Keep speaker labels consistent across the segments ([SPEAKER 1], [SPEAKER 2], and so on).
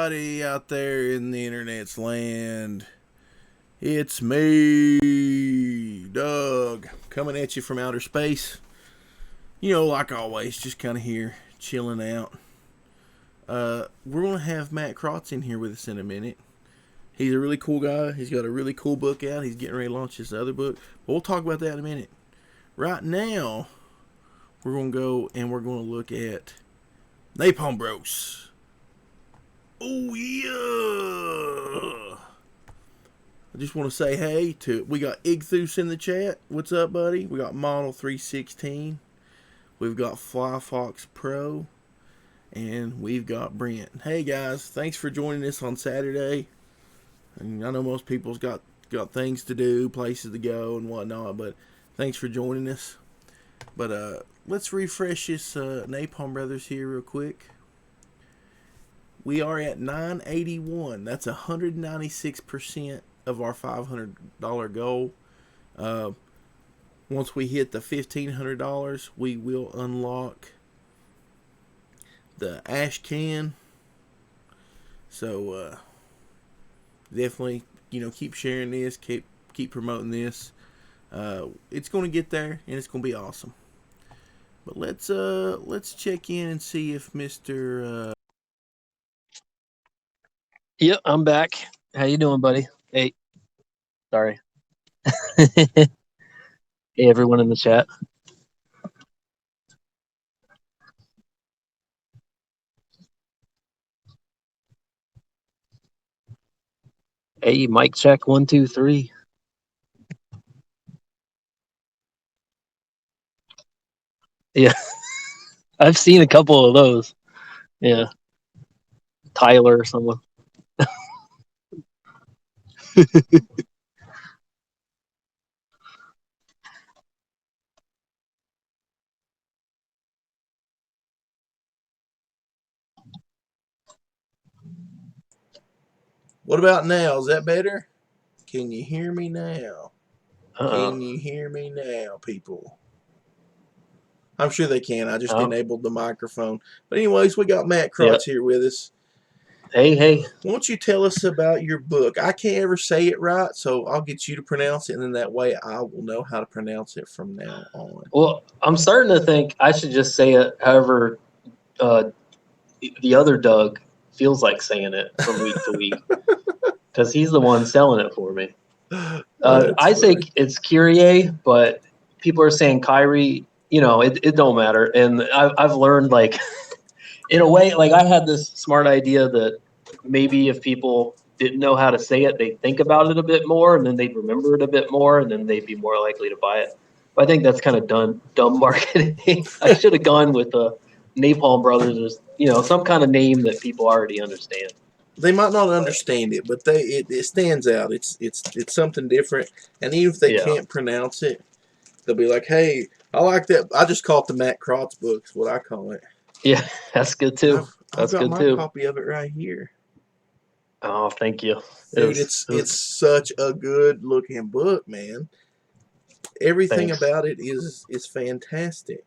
[SPEAKER 1] everybody out there in the internet's land. It's me, Doug, coming at you from outer space. You know, like always, just kind of here, chilling out. We're going to have Matt Crotts in here with us in a minute. He's a really cool guy. He's got a really cool book out. He's getting ready to launch his other book. But we'll talk about that in a minute. Right now, we're going to go and we're going to look at Napalm Bros. Oh, yeah. I just want to say hey to, we got Igthus in the chat. What's up, buddy? We got Model 316. We've got Fly Fox Pro. And we've got Brent. Hey, guys. Thanks for joining us on Saturday. And I know most people's got things to do, places to go, and whatnot. But thanks for joining us. But let's refresh this Napalm Brothers here real quick. We are at 981. That's 196% of our $500 goal. Once we hit the $1,500, we will unlock the ash can. So definitely, keep sharing this, keep promoting this. It's going to get there, and it's going to be awesome. But let's check in and see if Mr.
[SPEAKER 2] Yep, I'm back. How you doing, buddy? Hey, sorry. Hey, everyone in the chat. Hey, mic check 1, 2, 3. Yeah, I've seen a couple of those. Yeah, Tyler or someone.
[SPEAKER 1] What about now? Is that better? Can you hear me now?
[SPEAKER 2] Uh-oh.
[SPEAKER 1] Can you hear me now, people? I'm sure they can. I just enabled the microphone. But anyways, we got Matt Crotts here with us.
[SPEAKER 2] Hey.
[SPEAKER 1] Why don't you tell us about your book? I can't ever say it right, so I'll get you to pronounce it, and then that way I will know how to pronounce it from now on.
[SPEAKER 2] Well, I'm starting to think I should just say it however the other Doug feels like saying it from week to week, because he's the one selling it for me. I say it's Kyrie, but people are saying Kyrie. It don't matter. And I've learned, like, in a way, like, I had this smart idea that maybe if people didn't know how to say it, they'd think about it a bit more, and then they'd remember it a bit more, and then they'd be more likely to buy it. But I think that's kind of dumb marketing. I should have gone with Napalm Brothers, or some kind of name that people already understand.
[SPEAKER 1] They might not understand it, but it stands out. It's something different, and even if they can't pronounce it, they'll be like, "Hey, I like that." I just call it the Matt Crotts books. What I call it.
[SPEAKER 2] Yeah, that's good too.
[SPEAKER 1] I've got my copy of it right here.
[SPEAKER 2] Oh, thank you,
[SPEAKER 1] dude. It's such a good looking book, man. Everything about it is fantastic.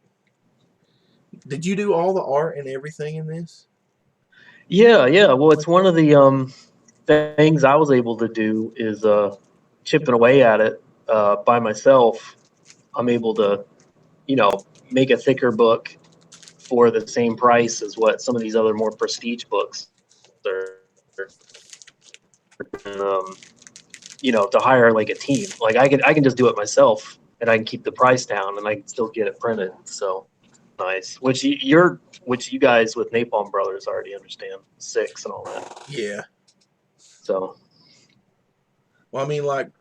[SPEAKER 1] Did you do all the art and everything in this?
[SPEAKER 2] Yeah. Well, it's one of the things I was able to do is chipping away at it by myself. I'm able to, make a thicker book for the same price as what some of these other more prestige books are. To hire like a team, like I can just do it myself, and I can keep the price down, and I can still get it printed. So nice. Which you guys with Napalm Brothers already understand 6 and all that.
[SPEAKER 1] Yeah.
[SPEAKER 2] So.
[SPEAKER 1] Well, I mean, like,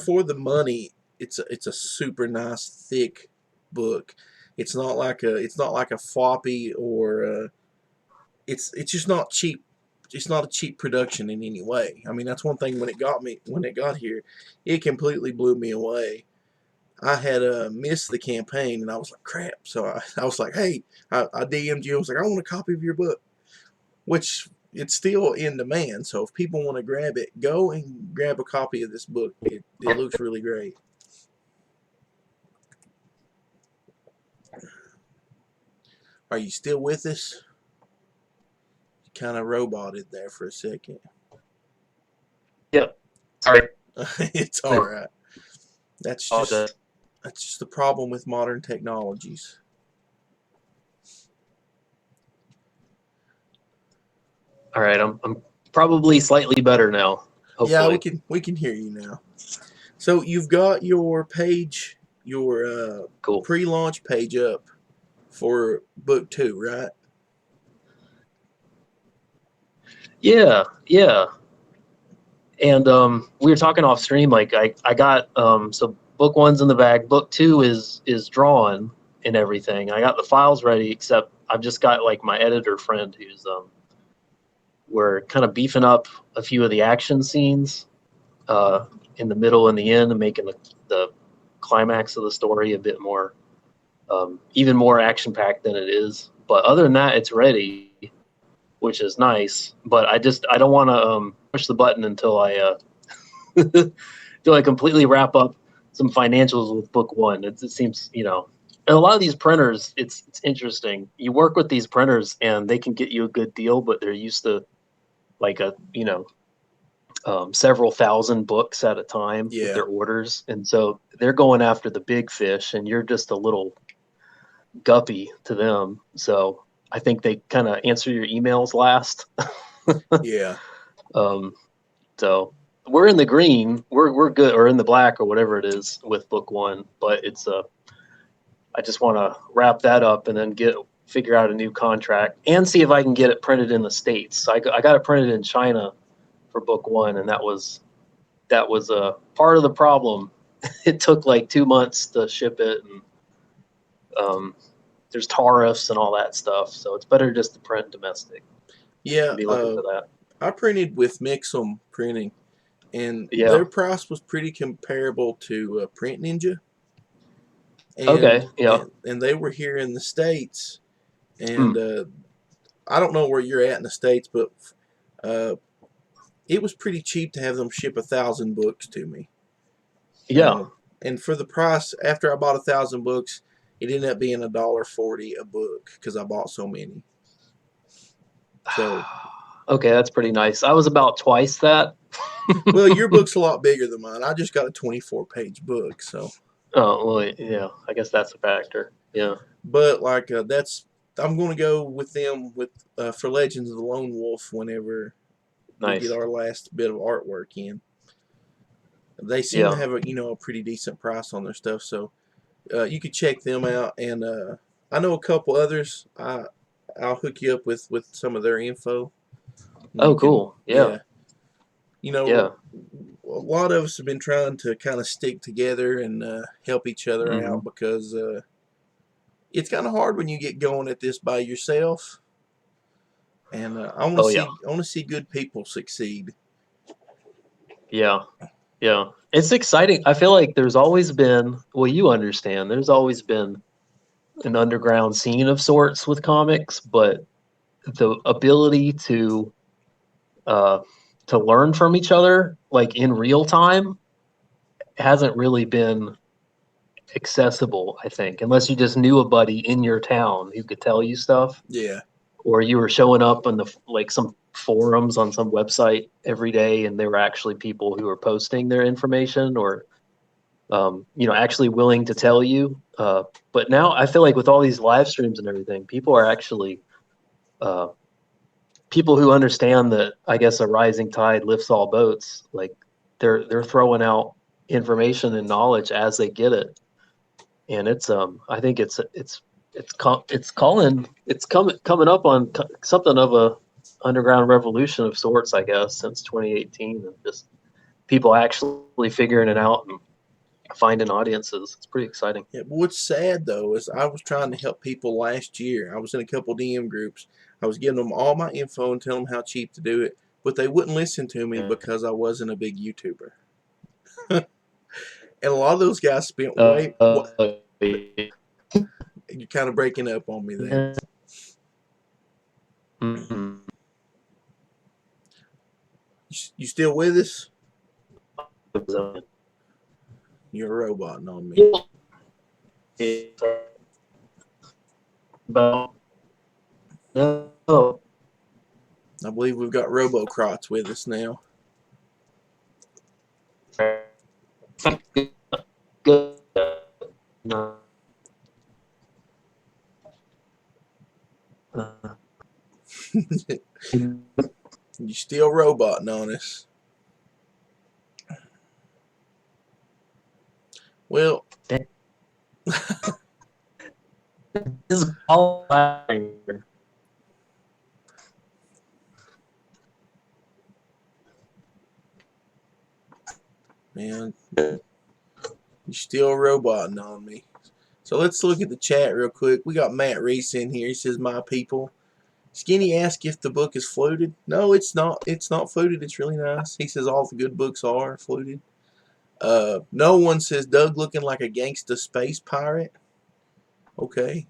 [SPEAKER 1] for the money, it's a super nice thick book. It's not like a floppy or it's just not cheap. It's not a cheap production in any way. I mean, that's one thing when it got here, it completely blew me away. I had missed the campaign, and I was like, crap. So I was like, hey, I DM'd you. I was like, I want a copy of your book, which it's still in demand. So if people want to grab it, go and grab a copy of this book. It looks really great. Are you still with us? kind of roboted there for a second.
[SPEAKER 2] Yep. Sorry.
[SPEAKER 1] It's all right. That's just the problem with modern technologies.
[SPEAKER 2] All right, I'm probably slightly better now. Hopefully.
[SPEAKER 1] Yeah, we can hear you now. So you've got your page, your
[SPEAKER 2] cool
[SPEAKER 1] pre-launch page up for book 2, right?
[SPEAKER 2] Yeah. And we were talking off stream. Like I got so book 1's in the bag. Book 2 is drawn and everything. I got the files ready, except I've just got like my editor friend who's we're kind of beefing up a few of the action scenes in the middle and the end, and making the climax of the story a bit more, even more action packed than it is. But other than that, it's ready, which is nice. But I don't want to push the button until I until I completely wrap up some financials with book 1. It seems, and a lot of these printers, it's interesting. You work with these printers and they can get you a good deal, but they're used to like several thousand books at a time with their orders, and so they're going after the big fish, and you're just a little guppy to them. So I think they kind of answer your emails last.
[SPEAKER 1] Yeah.
[SPEAKER 2] So we're in the green, we're good, or in the black, or whatever it is with book 1. But it's I just want to wrap that up and then figure out a new contract and see if I can get it printed in the States. So I got it printed in China for book 1, and that was a part of the problem. It took like 2 months to ship it, and there's tariffs and all that stuff, so it's better just to print domestic.
[SPEAKER 1] Yeah,
[SPEAKER 2] be looking for that.
[SPEAKER 1] I printed with Mixum Printing, and
[SPEAKER 2] Yeah.
[SPEAKER 1] their price was pretty comparable to Print Ninja. And,
[SPEAKER 2] okay, yeah.
[SPEAKER 1] And they were here in the States, and I don't know where you're at in the States, but it was pretty cheap to have them ship 1,000 books to me.
[SPEAKER 2] Yeah.
[SPEAKER 1] And for the price, after I bought 1,000 books, it ended up being $1.40 a book because I bought so many. So,
[SPEAKER 2] okay, that's pretty nice. I was about twice that.
[SPEAKER 1] Well, your book's a lot bigger than mine. I just got a 24-page book, so.
[SPEAKER 2] Oh well, yeah. I guess that's a factor. Yeah.
[SPEAKER 1] But like I'm going to go with them for Legends of the Lone Wolf whenever we get our last bit of artwork in. They seem to have a pretty decent price on their stuff, so you could check them out. And I know a couple others. I'll hook you up with some of their info.
[SPEAKER 2] Oh, cool. Yeah.
[SPEAKER 1] A lot of us have been trying to kind of stick together and help each other out, because it's kind of hard when you get going at this by yourself. And I want to see good people succeed.
[SPEAKER 2] Yeah. Yeah. It's exciting. I feel like there's always been, well, you understand, there's always been an underground scene of sorts with comics, but the ability to learn from each other, like in real time, hasn't really been accessible, I think, unless you just knew a buddy in your town who could tell you stuff.
[SPEAKER 1] Yeah.
[SPEAKER 2] Or you were showing up on some forums on some website every day, and there were actually people who were posting their information, or actually willing to tell you. But now I feel like with all these live streams and everything, people are actually people who understand that, I guess, a rising tide lifts all boats. Like they're throwing out information and knowledge as they get it, and it's I think it's coming up on something of a underground revolution of sorts, I guess, since 2018, and just people actually figuring it out and finding audiences. It's pretty exciting.
[SPEAKER 1] Yeah, but what's sad though is I was trying to help people last year. I was in a couple DM groups. I was giving them all my info and telling them how cheap to do it, but they wouldn't listen to me because I wasn't a big YouTuber. And a lot of those guys spent You're kind of breaking up on me there.
[SPEAKER 2] Mm-hmm.
[SPEAKER 1] You still with us? You're a robot on me.
[SPEAKER 2] No.
[SPEAKER 1] I believe we've got Crotts with us now.
[SPEAKER 2] Good. No.
[SPEAKER 1] You still roboting on us. Well,
[SPEAKER 2] This is all
[SPEAKER 1] man, you still roboting on me. So let's look at the chat real quick. We got Matt Reese in here. He says, "My people." Skinny asked if the book is fluted. No, it's not. It's not fluted. It's really nice. He says all the good books are fluted. No one says Doug looking like a gangsta space pirate. Okay.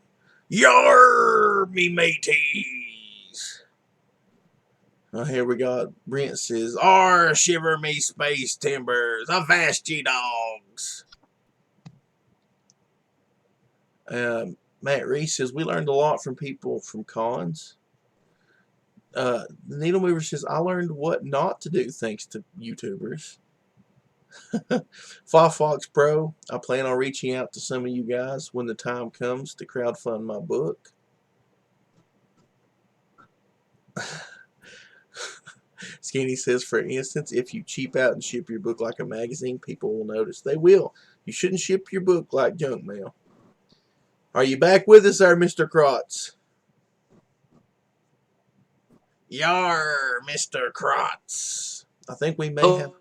[SPEAKER 1] Yar, me mateys. Here we got Brent says, "Arr, shiver me space timbers, avast ye dogs." Matt Reese says, "We learned a lot from people from cons." The Needle Mover says, "I learned what not to do thanks to YouTubers." Fox Pro, I plan on reaching out to some of you guys when the time comes to crowdfund my book. Skinny says, "For instance, if you cheap out and ship your book like a magazine, people will notice." They will. You shouldn't ship your book like junk mail. Are you back with us, there, Mr. Crotts? Yar, Mr. Crotts. I think we may have...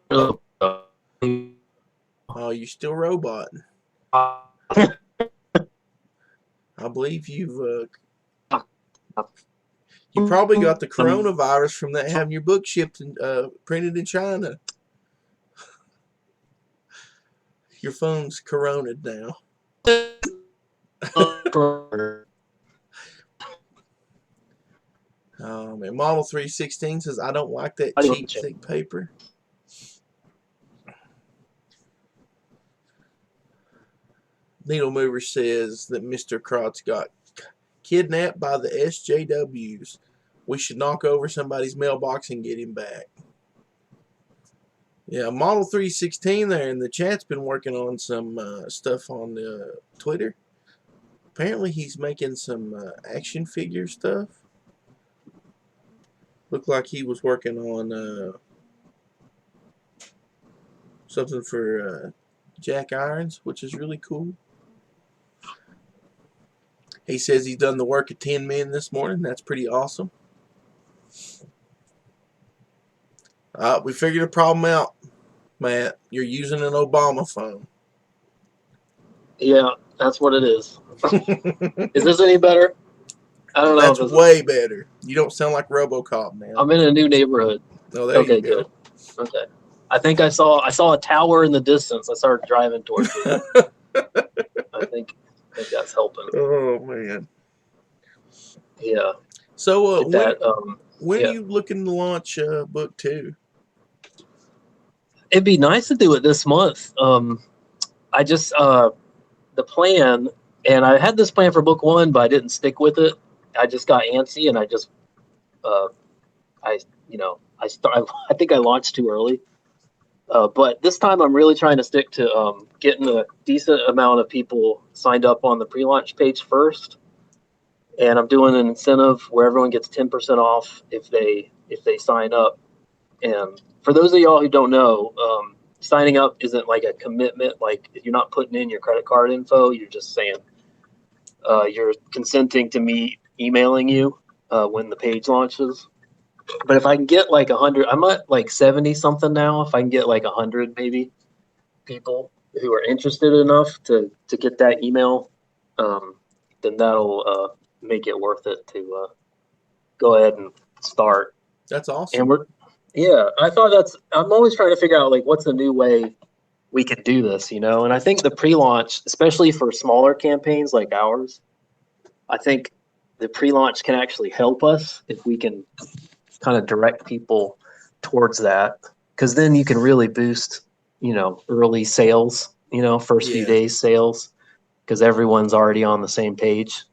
[SPEAKER 1] Oh, you're still roboting. I believe you've... You probably got the coronavirus from that having your book shipped and printed in China. Your phone's coroned now. Oh man, Model 316 says, "I don't like that cheap thick paper." Needle Mover says that Mr. Crotts got kidnapped by the SJWs. We should knock over somebody's mailbox and get him back. Yeah, Model 316 there in the chat's been working on some stuff on Twitter. Apparently he's making some action figure stuff. Looked like he was working on something for Jack Irons, which is really cool. He says he's done the work of 10 men this morning. That's pretty awesome. We figured the problem out, Matt. You're using an Obama phone.
[SPEAKER 2] Yeah, that's what it is. Is this any better? I don't know.
[SPEAKER 1] That's way better. You don't sound like RoboCop now.
[SPEAKER 2] I'm in a new neighborhood.
[SPEAKER 1] Oh, there you go.
[SPEAKER 2] Good. Okay. I think I saw a tower in the distance. I started driving towards it. I think that's helping.
[SPEAKER 1] Oh man.
[SPEAKER 2] Yeah.
[SPEAKER 1] So when are you looking to launch book 2?
[SPEAKER 2] It'd be nice to do it this month. I just the plan, and I had this plan for book 1, but I didn't stick with it. I just got antsy, and I just I think I launched too early. But this time I'm really trying to stick to getting a decent amount of people signed up on the pre-launch page first. And I'm doing an incentive where everyone gets 10% off if they sign up. And for those of y'all who don't know, signing up isn't like a commitment. Like you're not putting in your credit card info. You're just saying you're consenting to me emailing you when the page launches. But if I can get like 100, I'm at like 70 something now. If I can get like 100 maybe people who are interested enough to get that email, then that'll make it worth it to go ahead and start.
[SPEAKER 1] That's awesome.
[SPEAKER 2] And I thought I'm always trying to figure out like what's a new way we can do this, And I think the pre-launch, especially for smaller campaigns like ours, I think the pre-launch can actually help us if we can kind of direct people towards that, because then you can really boost, early sales, first few days sales, because everyone's already on the same page.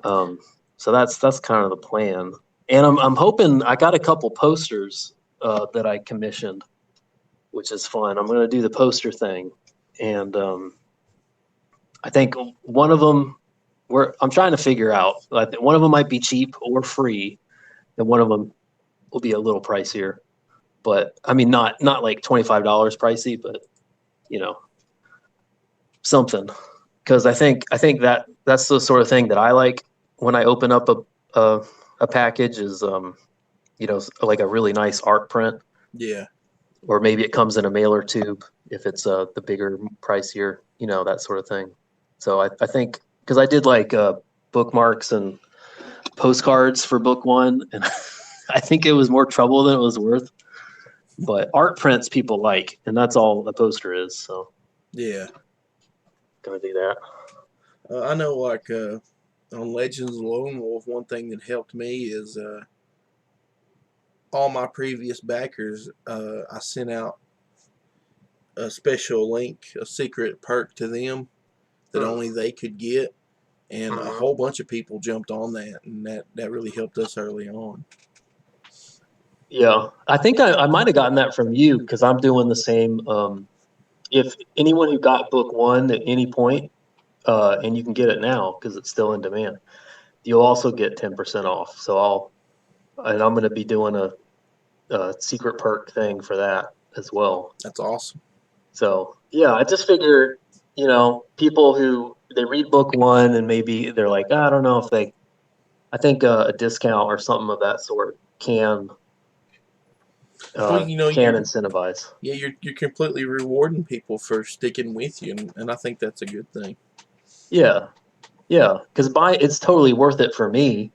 [SPEAKER 2] So that's kind of the plan. And I'm hoping I got a couple posters that I commissioned, which is fun. I'm going to do the poster thing, and I think one of them I'm trying to figure out. I think one of them might be cheap or free, and one of them will be a little pricier. But I mean, not like $25 pricey, but you know, something. Because I think that's the sort of thing that I like when I open up a package is like a really nice art print,
[SPEAKER 1] Yeah.
[SPEAKER 2] or maybe it comes in a mailer tube if it's the bigger, pricier, that sort of thing. So I think because I did like bookmarks and postcards for book one, and I think it was more trouble than it was worth. But art prints people like, and that's all a poster is. So
[SPEAKER 1] Yeah.
[SPEAKER 2] gonna do that.
[SPEAKER 1] I know, like on Legends of the Lone Wolf, one thing that helped me is all my previous backers. I sent out a special link, a secret perk to them that only they could get, and a whole bunch of people jumped on that, and that really helped us early on.
[SPEAKER 2] Yeah, I think I might have gotten that from you because I'm doing the same. If anyone who got book one at any point, and you can get it now because it's still in demand, you'll also get 10% off. So I'm going to be doing a secret perk thing for that as well.
[SPEAKER 1] That's awesome.
[SPEAKER 2] So yeah, I just figure, people who they read book one and maybe they're like, I don't know if I think a discount or something of that sort can
[SPEAKER 1] Well,
[SPEAKER 2] can incentivize.
[SPEAKER 1] Yeah, you're completely rewarding people for sticking with you, and I think that's a good thing.
[SPEAKER 2] Yeah, yeah, because it's totally worth it for me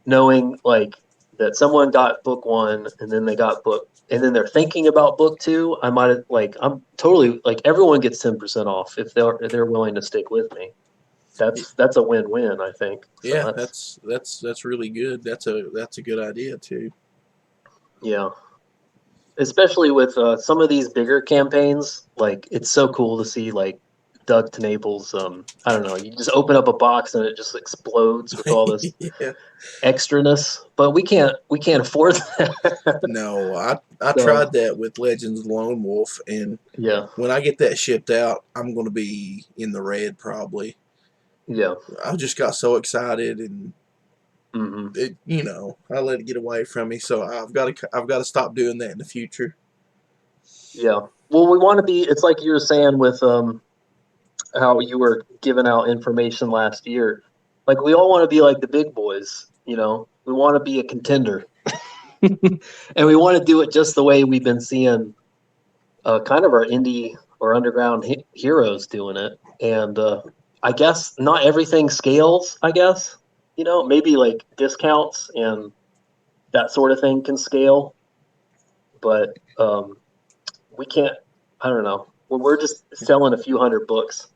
[SPEAKER 2] knowing like that someone got book one and then they got and then they're thinking about book two. I might have I'm totally like everyone gets 10% off if they're willing to stick with me. That's a win-win, I think. So
[SPEAKER 1] Yeah, that's really good. That's a good idea too.
[SPEAKER 2] Yeah, especially with some of these bigger campaigns. Like it's so cool to see like Doug Knable's. I don't know. You just open up a box and it just explodes with all this
[SPEAKER 1] Yeah.
[SPEAKER 2] extraness. But we can't afford that.
[SPEAKER 1] No, I
[SPEAKER 2] So
[SPEAKER 1] tried that with Legends of the Lone Wolf, and
[SPEAKER 2] yeah,
[SPEAKER 1] when I get that shipped out, I'm going to be in the red probably.
[SPEAKER 2] yeah.
[SPEAKER 1] I just got so excited, and
[SPEAKER 2] Hmm.
[SPEAKER 1] I let it get away from me. So I've got to stop doing that in the future.
[SPEAKER 2] Yeah. Well, we want to be. It's like you were saying with how you were giving out information last year. Like we all want to be like the big boys. We want to be a contender, and we want to do it just the way we've been seeing kind of our indie or underground heroes doing it. And I guess not everything scales. I guess maybe like discounts and that sort of thing can scale, but we can't. I don't know. When we're just selling a few hundred books,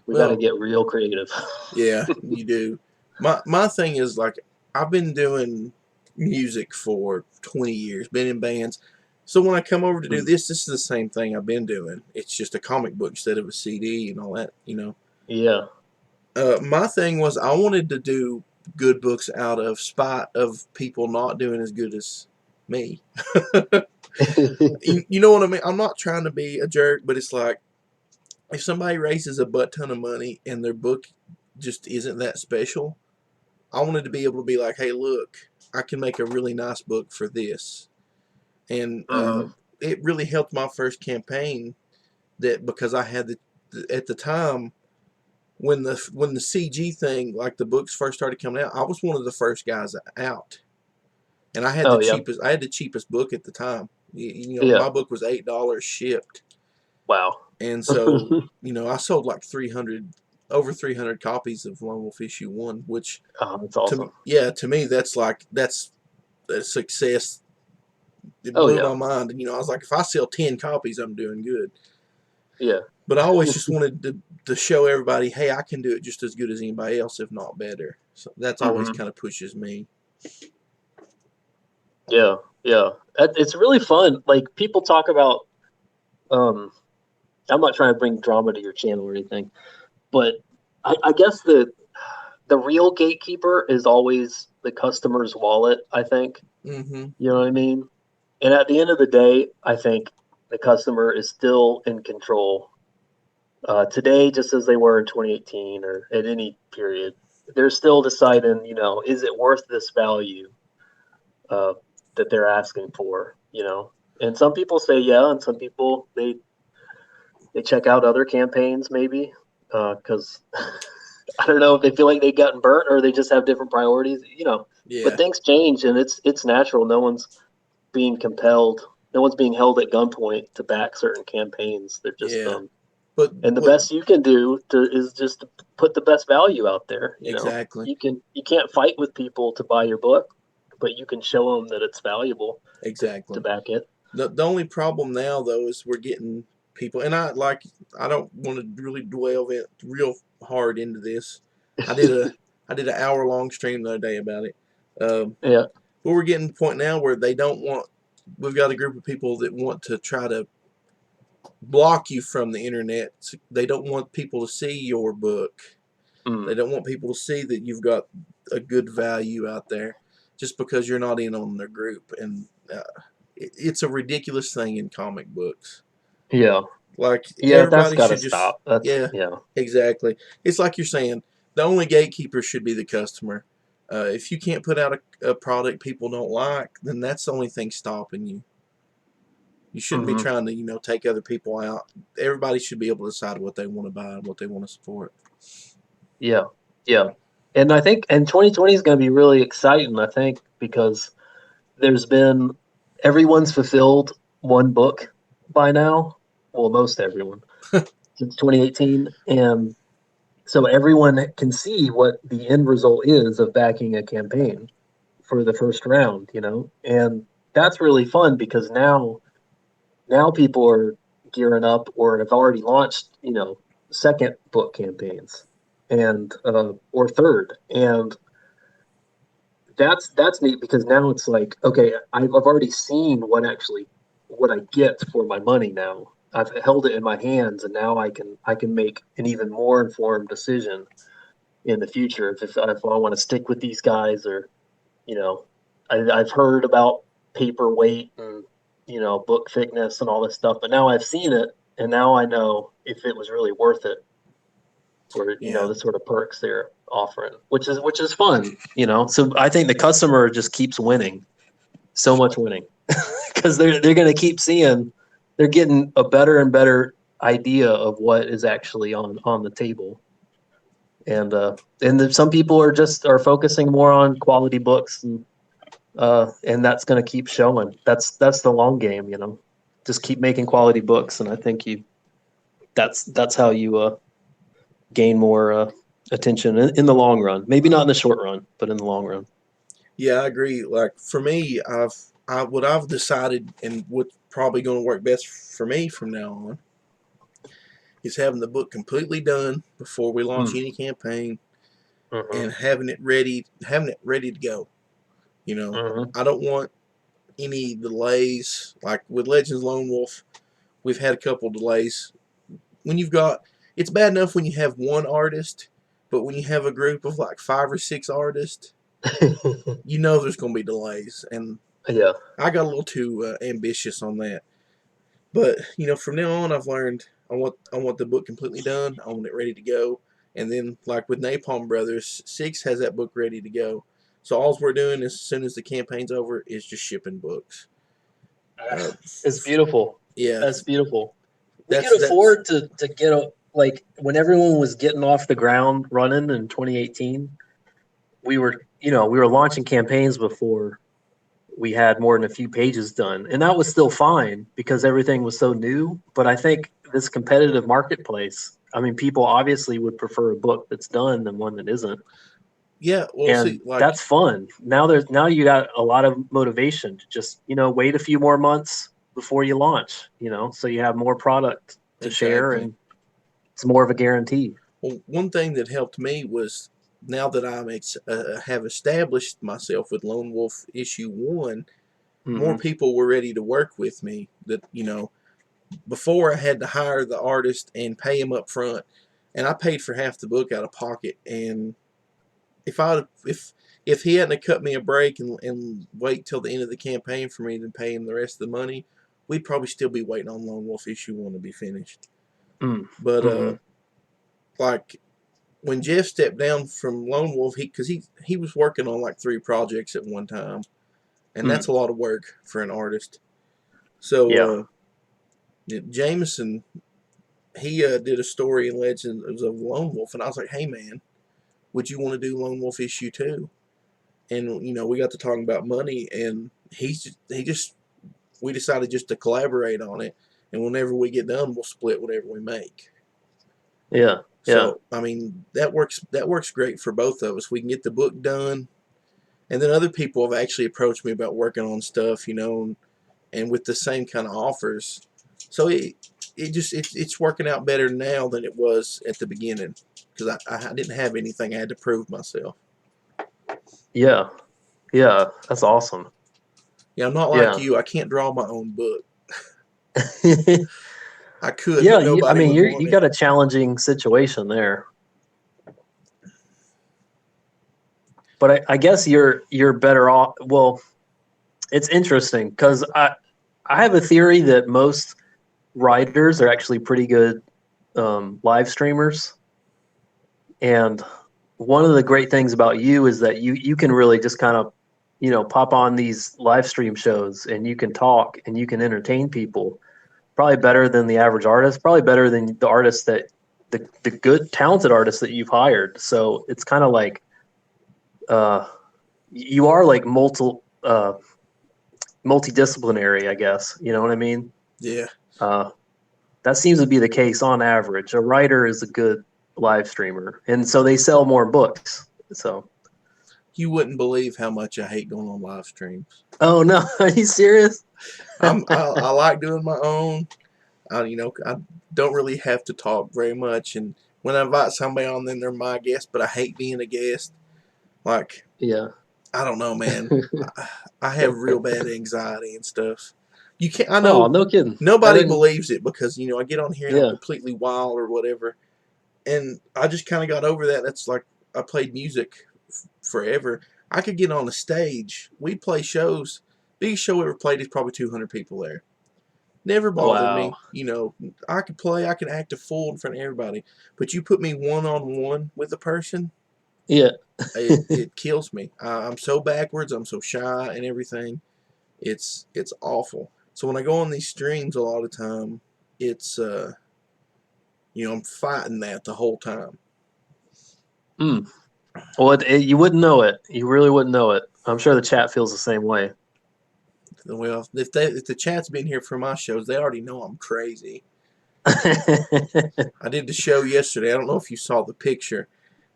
[SPEAKER 2] we got to
[SPEAKER 1] Well,
[SPEAKER 2] get real creative.
[SPEAKER 1] yeah, you do. My thing is, like, I've been doing music for 20 years, been in bands. So when I come over to do this is the same thing I've been doing. It's just a comic book instead of a CD and all that.
[SPEAKER 2] Yeah.
[SPEAKER 1] My thing was I wanted to do good books out of spite of people not doing as good as me. You know what I mean? I'm not trying to be a jerk, but it's like if somebody raises a butt ton of money and their book just isn't that special, I wanted to be able to be like, hey, look, I can make a really nice book for this. And
[SPEAKER 2] Mhm.
[SPEAKER 1] it really helped my first campaign that because I had at the time when the CG thing, like the books first started coming out, I was one of the first guys out. And I had
[SPEAKER 2] Oh yeah.
[SPEAKER 1] I had the cheapest book at the time.
[SPEAKER 2] Yeah.
[SPEAKER 1] My book was $8 shipped.
[SPEAKER 2] Wow.
[SPEAKER 1] And so, I sold like over 300 copies of Lone Wolf issue 1, which
[SPEAKER 2] Oh, that's awesome.
[SPEAKER 1] to me that's a success. It
[SPEAKER 2] Oh
[SPEAKER 1] blew
[SPEAKER 2] yeah.
[SPEAKER 1] my mind. And I was like, if I sell 10 copies, I'm doing good.
[SPEAKER 2] Yeah.
[SPEAKER 1] But I always just wanted to show everybody, hey, I can do it just as good as anybody else, if not better. So that's always
[SPEAKER 2] Hmm.
[SPEAKER 1] kind of pushes me.
[SPEAKER 2] Yeah. Yeah. It's really fun. Like people talk about. Um, I'm not trying to bring drama to your channel or anything, but I guess the real gatekeeper is always the customer's wallet, I think.
[SPEAKER 1] Mm-hmm.
[SPEAKER 2] You know what I mean? And at the end of the day, I think the customer is still in control. Today, just as they were in 2018 or at any period, they're still deciding, is it worth this value uh, that they're asking for, And some people say yeah, and some people they check out other campaigns maybe because I don't know if they feel like they've gotten burnt or they just have different priorities. But
[SPEAKER 1] Yeah.
[SPEAKER 2] things change and it's natural. No one's being compelled. No one's being held at gunpoint to back certain campaigns. They're just
[SPEAKER 1] Yeah. But
[SPEAKER 2] and the
[SPEAKER 1] what
[SPEAKER 2] best you can do is just to put the best value out there.
[SPEAKER 1] exactly?
[SPEAKER 2] You can't fight with people to buy your book, but you can show them that it's valuable to
[SPEAKER 1] Exactly.
[SPEAKER 2] back it.
[SPEAKER 1] The only problem now though is we're getting people, and I don't want to really dwell in real hard into this. I did a I did an hour-long stream the other day about it.
[SPEAKER 2] Yeah.
[SPEAKER 1] But we're getting to the point now where they don't want. We've got a group of people that want to try to block you from the internet. They don't want people to see your book.
[SPEAKER 2] Mm.
[SPEAKER 1] They don't want people to see that you've got a good value out there just because you're not in on their group. And it's a ridiculous thing in comic books.
[SPEAKER 2] Yeah.
[SPEAKER 1] Like
[SPEAKER 2] Yeah, that's
[SPEAKER 1] everybody
[SPEAKER 2] got to
[SPEAKER 1] should just,
[SPEAKER 2] stop. That's
[SPEAKER 1] yeah,
[SPEAKER 2] yeah.
[SPEAKER 1] exactly. It's like you're saying, the only gatekeeper should be the customer. If you can't put out a product people don't like, then that's the only thing stopping you. You shouldn't be
[SPEAKER 2] Hmm.
[SPEAKER 1] trying to, take other people out. Everybody should be able to decide what they want to buy and what they want to support.
[SPEAKER 2] Yeah. Yeah. And I think and 2020 is going to be really exciting, I think, because there's been everyone's fulfilled one book by now. Well, most everyone since 2018, and so everyone can see what the end result is of backing a campaign for the first round. And that's really fun because now people are gearing up or have already launched, second book campaigns and or third, and that's neat because now it's like, okay, I've already seen what I get for my money now. I've held it in my hands, and now I can make an even more informed decision in the future if I want to stick with these guys or you know I've heard about paper weight and book thickness and all this stuff, but now I've seen it, and now I know if it was really worth it for
[SPEAKER 1] Yeah.
[SPEAKER 2] the sort of perks they're offering, which is fun. So I think the customer just keeps winning, so much winning, because they're going to keep seeing they're getting a better and better idea of what is actually on the table, and some people are focusing more on quality books, and that's going to keep showing. That's the long game. Just keep making quality books, and I think that's how you gain more attention in the long run. Maybe not in the short run, but in the long run.
[SPEAKER 1] Yeah, I agree. Like for me, what I've decided and what's probably going to work best for me from now on is having the book completely done before we launch
[SPEAKER 2] Mm.
[SPEAKER 1] any campaign
[SPEAKER 2] Hmm.
[SPEAKER 1] and having it ready to go. You know,
[SPEAKER 2] Hmm.
[SPEAKER 1] I don't want any delays. Like with Legends Lone Wolf, we've had a couple delays. When you've got, it's bad enough when you have one artist, but when you have a group of like 5 or 6 artists, there's going to be delays. And
[SPEAKER 2] Yeah.
[SPEAKER 1] I got a little too ambitious on that. But from now on, I've learned I want the book completely done. I want it ready to go. And then, like with Napalm Brothers, Six has that book ready to go. So all we're doing as soon as the campaign's over is just shipping books. Uh,
[SPEAKER 2] It's beautiful.
[SPEAKER 1] yeah,
[SPEAKER 2] That's beautiful. We could
[SPEAKER 1] that's
[SPEAKER 2] afford to get like when everyone was getting off the ground running in 2018, we were launching campaigns before we had more than a few pages done. And that was still fine because everything was so new. But I think this competitive marketplace, I mean, people obviously would prefer a book that's done than one that isn't.
[SPEAKER 1] yeah. Well,
[SPEAKER 2] And
[SPEAKER 1] see, like
[SPEAKER 2] that's fun. Now you got a lot of motivation to just, wait a few more months before you launch, so you have more product to share
[SPEAKER 1] exactly.
[SPEAKER 2] and it's more of a guarantee.
[SPEAKER 1] Well, one thing that helped me was now that have established myself with Lone Wolf issue 1, more
[SPEAKER 2] Hmm.
[SPEAKER 1] people were ready to work with me. That before I had to hire the artist and pay him up front, and I paid for half the book out of pocket, and if he hadn't cut me a break and wait till the end of the campaign for me to pay him the rest of the money, we'd probably still be waiting on Lone Wolf issue 1 to be finished. But
[SPEAKER 2] Mm-hmm.
[SPEAKER 1] like when Jeff stepped down from Lone Wolf, he was working on like 3 projects at one time, and that's a lot of work for an artist. So Jameson, he did a story in Legends of Lone Wolf, and I was like, hey man, would you want to do Lone Wolf issue 2? And we got to talking about money, and we decided just to collaborate on it, and whenever we get done, we'll split whatever we make.
[SPEAKER 2] Yeah.
[SPEAKER 1] So I mean that works great for both of us. We can get the book done, and then other people have actually approached me about working on stuff, and with the same kind of offers. So it's working out better now than it was at the beginning, because I didn't have anything I had to prove myself.
[SPEAKER 2] Yeah. That's awesome.
[SPEAKER 1] Yeah, I'm not like you. I can't draw my own book. I could,
[SPEAKER 2] yeah,
[SPEAKER 1] but nobody would want
[SPEAKER 2] you
[SPEAKER 1] it.
[SPEAKER 2] got a challenging situation there. But I guess you're better off. Well, it's interesting because I have a theory that most writers are actually pretty good live streamers, and one of the great things about you is that you can really just kind of pop on these live stream shows and you can talk and you can entertain people probably better than the average artist, probably better than the artists that the good talented artists that you've hired. So it's kind of like you are like multidisciplinary, I guess. You know what I mean?
[SPEAKER 1] Yeah.
[SPEAKER 2] That seems to be the case on average. A writer is a good live streamer, and so they sell more books. So
[SPEAKER 1] You wouldn't believe how much I hate going on live streams.
[SPEAKER 2] oh no, are you serious?
[SPEAKER 1] I like doing my own. I don't really have to talk very much, and when I invite somebody on, then they're my guest. But I hate being a guest. Like,
[SPEAKER 2] Yeah.
[SPEAKER 1] I don't know, man. I have real bad anxiety and stuff. You can't. I
[SPEAKER 2] Oh,
[SPEAKER 1] know
[SPEAKER 2] no kidding.
[SPEAKER 1] nobody believes it, because I get on here and I'm
[SPEAKER 2] Yeah.
[SPEAKER 1] completely wild or whatever, and I just kind of got over that. That's like I played music forever. I could get on a stage. We'd play shows. Biggest show ever played is probably 200 people there. Never bothered
[SPEAKER 2] Wow.
[SPEAKER 1] me. I could play. I could act a fool in front of everybody. But you put me one-on-one with a person,
[SPEAKER 2] Yeah.
[SPEAKER 1] it kills me. I'm so backwards. I'm so shy and everything. It's awful. So when I go on these streams, a lot of time, it's I'm fighting that the whole time.
[SPEAKER 2] Well, you wouldn't know it. You really wouldn't know it. I'm sure the chat feels the same way.
[SPEAKER 1] Well, if the chat's been here for my shows, they already know I'm crazy. I did the show yesterday. I don't know if you saw the picture,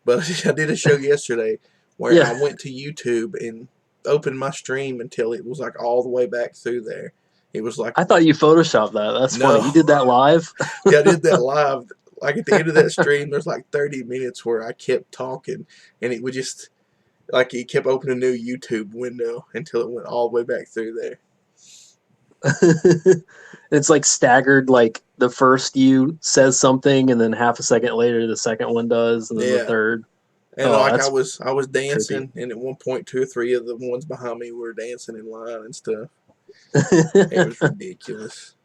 [SPEAKER 1] but I did a show yesterday where I went to YouTube and opened my stream until it was like all the way back through there. It was like,
[SPEAKER 2] I thought you photoshopped that. That's
[SPEAKER 1] no.
[SPEAKER 2] funny. You did that live?
[SPEAKER 1] Yeah, I did that live. Like at the end of that stream, there's like 30 minutes where I kept talking, and it would just like it kept opening a new YouTube window until it went all the way back through there.
[SPEAKER 2] It's like staggered. Like the first you says something, and then half a second later the second one does, and then the third.
[SPEAKER 1] And like I was
[SPEAKER 2] trippy.
[SPEAKER 1] dancing, and at one point 2 or 3 of the ones behind me were dancing in line and stuff. It was ridiculous.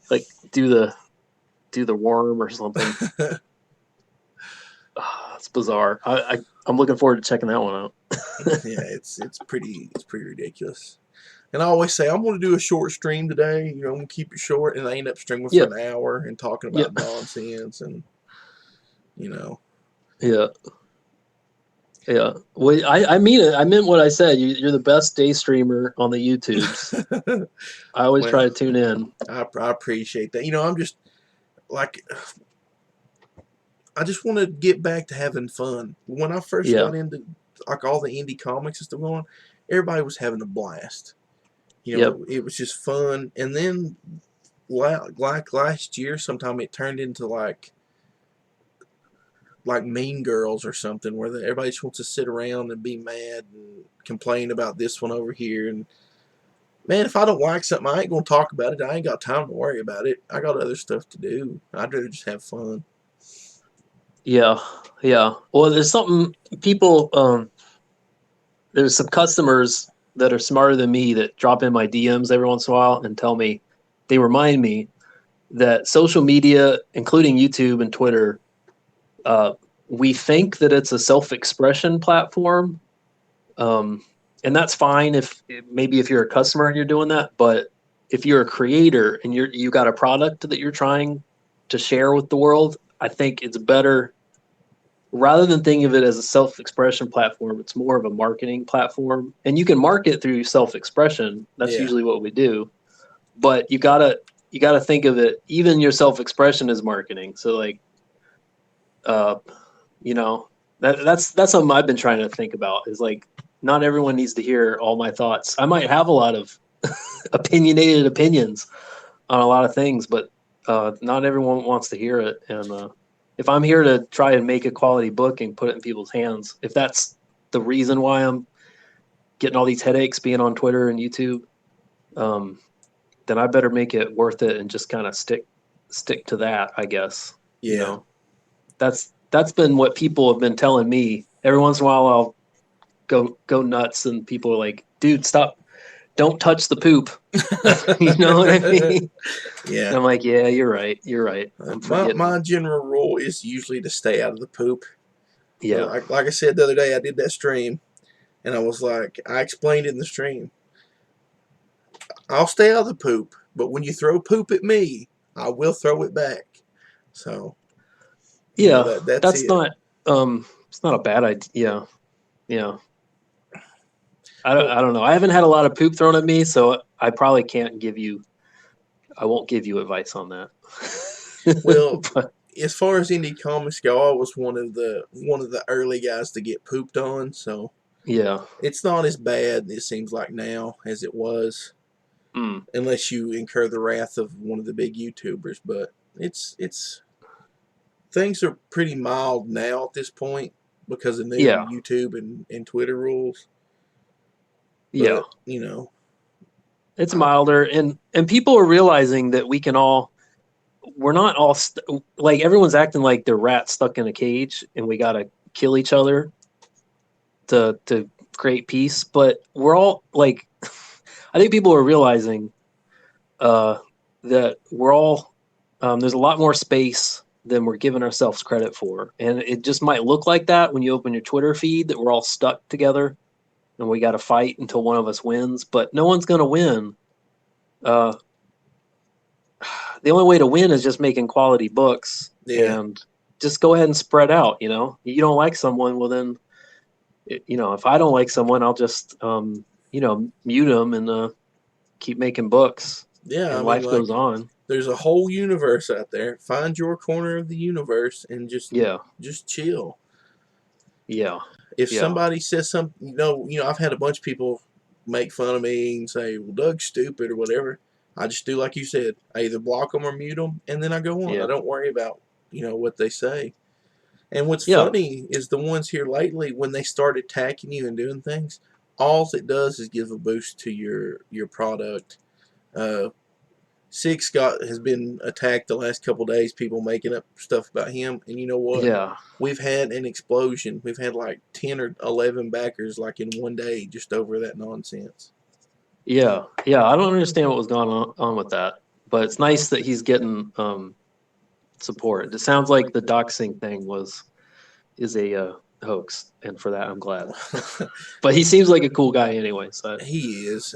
[SPEAKER 2] Like do the worm or something. It's bizarre. I'm looking forward to checking that one out.
[SPEAKER 1] Yeah, it's pretty ridiculous. And I always say I'm going to do a short stream today. I'm going to keep it short, and I end up streaming for an hour and talking about nonsense and
[SPEAKER 2] Yeah. Yeah. Well, I mean it. I meant what I said. You're the best day streamer on the YouTubes. I always try to tune in.
[SPEAKER 1] I appreciate that. I'm just like, I just want to get back to having fun. When I first got into like all the indie comics and stuff going on, everybody was having a blast. It was just fun. And then like last year, sometime it turned into like Mean Girls or something, where everybody just wants to sit around and be mad and complain about this one over here. And man, if I don't like something, I ain't gonna talk about it. I ain't got time to worry about it. I got other stuff to do. I'd rather just have fun.
[SPEAKER 2] Yeah, Yeah. Well, there's something people. There's some customers that are smarter than me that drop in my DMs every once in a while and tell me, they remind me that social media, including YouTube and Twitter, uh, we think that it's a self-expression platform, and that's fine if maybe if you're a customer and you're doing that. But if you're a creator and you got a product that you're trying to share with the world, I think it's better rather than think of it as a self-expression platform. It's more of a marketing platform, and you can market through self-expression. That's
[SPEAKER 1] Yeah.
[SPEAKER 2] usually what we do. But you gotta think of it. Even your self-expression is marketing. So like, uh, you know, that's something I've been trying to think about. Is like, not everyone needs to hear all my thoughts. I might have a lot of opinionated opinions on a lot of things, but not everyone wants to hear it. And if I'm here to try and make a quality book and put it in people's hands, if that's the reason why I'm getting all these headaches being on Twitter and YouTube, um, then I better make it worth it and just kind of stick to that, I guess. You
[SPEAKER 1] Yeah.
[SPEAKER 2] know, that's been what people have been telling me. Every once in a while, I'll go nuts, and people are like, "Dude, stop! Don't touch the poop." You know what I mean?
[SPEAKER 1] Yeah.
[SPEAKER 2] And I'm like, "Yeah, you're right. You're right. I'm forgetting."
[SPEAKER 1] My general rule is usually to stay out of the poop. But
[SPEAKER 2] Yeah,
[SPEAKER 1] like I said the other day, I did that stream, and I was like, I explained in the stream, I'll stay out of the poop, but when you throw poop at me, I will throw it back. So,
[SPEAKER 2] yeah.
[SPEAKER 1] that's
[SPEAKER 2] That's
[SPEAKER 1] it.
[SPEAKER 2] not it's not a bad idea. Yeah, yeah.
[SPEAKER 1] Well,
[SPEAKER 2] I don't know. I haven't had a lot of poop thrown at me, so I probably can't give you. I won't give you advice on that.
[SPEAKER 1] well,
[SPEAKER 2] But
[SPEAKER 1] as far as indie comics go, I was one of the early guys to get pooped on. So
[SPEAKER 2] yeah.
[SPEAKER 1] it's not as bad, it seems like now, as it was,
[SPEAKER 2] Mm,
[SPEAKER 1] unless you incur the wrath of one of the big YouTubers. But it's things are pretty mild now at this point because of new
[SPEAKER 2] yeah.
[SPEAKER 1] YouTube and Twitter rules.
[SPEAKER 2] Yeah.
[SPEAKER 1] But
[SPEAKER 2] It's
[SPEAKER 1] I,
[SPEAKER 2] milder, and people are realizing that we're not all like everyone's acting like they're rats stuck in a cage and we got to kill each other to create peace, but we're all like I think people are realizing uh that we're all there's a lot more space than we're giving ourselves credit for, and it just might look like that when you open your Twitter feed, that we're all stuck together and we got to fight until one of us wins, but no one's going to win. uh the only way to win is just making quality books,
[SPEAKER 1] yeah,
[SPEAKER 2] and just go ahead and spread out. You don't like someone, well then, if I don't like someone, I'll just mute them and keep making books,
[SPEAKER 1] yeah. I
[SPEAKER 2] and
[SPEAKER 1] mean,
[SPEAKER 2] life goes
[SPEAKER 1] like,
[SPEAKER 2] on.
[SPEAKER 1] there's a whole universe out there. Find your corner of the universe and
[SPEAKER 2] Yeah,
[SPEAKER 1] just chill.
[SPEAKER 2] yeah,
[SPEAKER 1] If
[SPEAKER 2] yeah,
[SPEAKER 1] somebody says something, I've had a bunch of people make fun of me and say, "Well, Doug's stupid" or whatever. I just do like you said. I either block them or mute them, and then I go on. I
[SPEAKER 2] yeah,
[SPEAKER 1] don't worry about what they say. And what's
[SPEAKER 2] yeah,
[SPEAKER 1] funny is the ones here lately, when they start attacking you and doing things, all it does is give a boost to your product. Uh, Six has been attacked the last couple days. People making up stuff about him, and you know what?
[SPEAKER 2] yeah,
[SPEAKER 1] We've had an explosion. We've had like 10 or 11 backers like in one day just over that nonsense.
[SPEAKER 2] yeah. I don't understand what was going on with that, but it's nice that he's getting support. It sounds like the doxing thing is a hoax, and for that I'm glad. But he seems like a cool guy anyway. So
[SPEAKER 1] He is,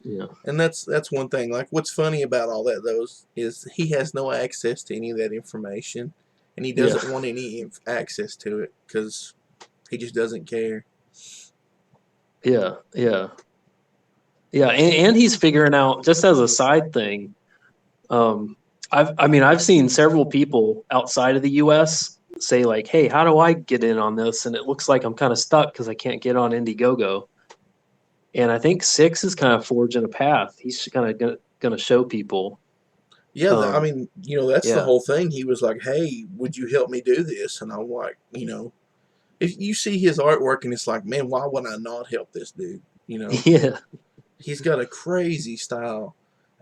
[SPEAKER 2] yeah,
[SPEAKER 1] and that's one thing. Like, what's funny about all that though is he has no access to any of that information, and he
[SPEAKER 2] yeah,
[SPEAKER 1] doesn't want any access to it because he just doesn't care.
[SPEAKER 2] yeah, yeah, yeah. And he's figuring out, just as a side thing. Um, I've seen several people outside of the U.S. say like, "Hey, how do I get in on this?" And it looks like I'm kind of stuck because I can't get on Indiegogo. And I think Six is kind of forging a path. He's kind of gonna show people.
[SPEAKER 1] Yeah, I
[SPEAKER 2] Um,
[SPEAKER 1] mean, that's the
[SPEAKER 2] yeah,
[SPEAKER 1] whole thing. He was like, "Hey, would you help me do this?" And I'm like, if you see his artwork and it's like, man, why would I not help this dude?
[SPEAKER 2] yeah,
[SPEAKER 1] He's got a crazy style.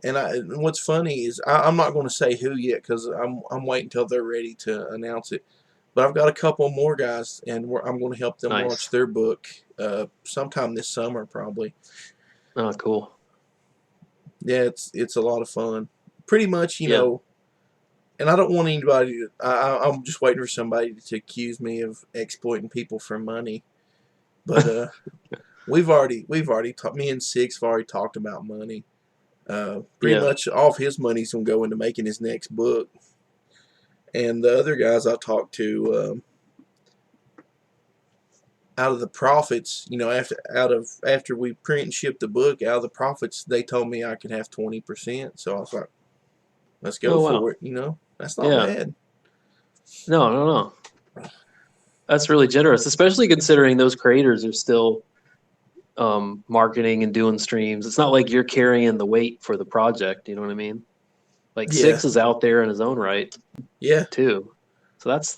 [SPEAKER 1] And what's funny is I'm not going to say who yet because I'm waiting until they're ready to announce it. But I've got a couple more guys, and I'm going to help them launch
[SPEAKER 2] Nice.
[SPEAKER 1] their book sometime this summer, probably.
[SPEAKER 2] Oh, cool.
[SPEAKER 1] Yeah, it's a lot of fun. Pretty much,
[SPEAKER 2] Yeah.
[SPEAKER 1] and I don't want anybody to. I'm just waiting for somebody to accuse me of exploiting people for money. But we've already talked. Me and Six have already talked about money. Pretty
[SPEAKER 2] Yeah.
[SPEAKER 1] much all of his money's gonna go into making his next book. And the other guys I talked to, out of the profits, after we print and ship the book, out of the profits, they told me I could have 20%. So I was like, let's go
[SPEAKER 2] Oh,
[SPEAKER 1] for
[SPEAKER 2] wow.
[SPEAKER 1] it. That's not
[SPEAKER 2] Yeah.
[SPEAKER 1] bad.
[SPEAKER 2] No, no, no. That's really generous, especially considering those creators are still marketing and doing streams. It's not like you're carrying the weight for the project. You know what I mean? Like
[SPEAKER 1] Yeah,
[SPEAKER 2] Six is out there in his own right
[SPEAKER 1] yeah,
[SPEAKER 2] too. So that's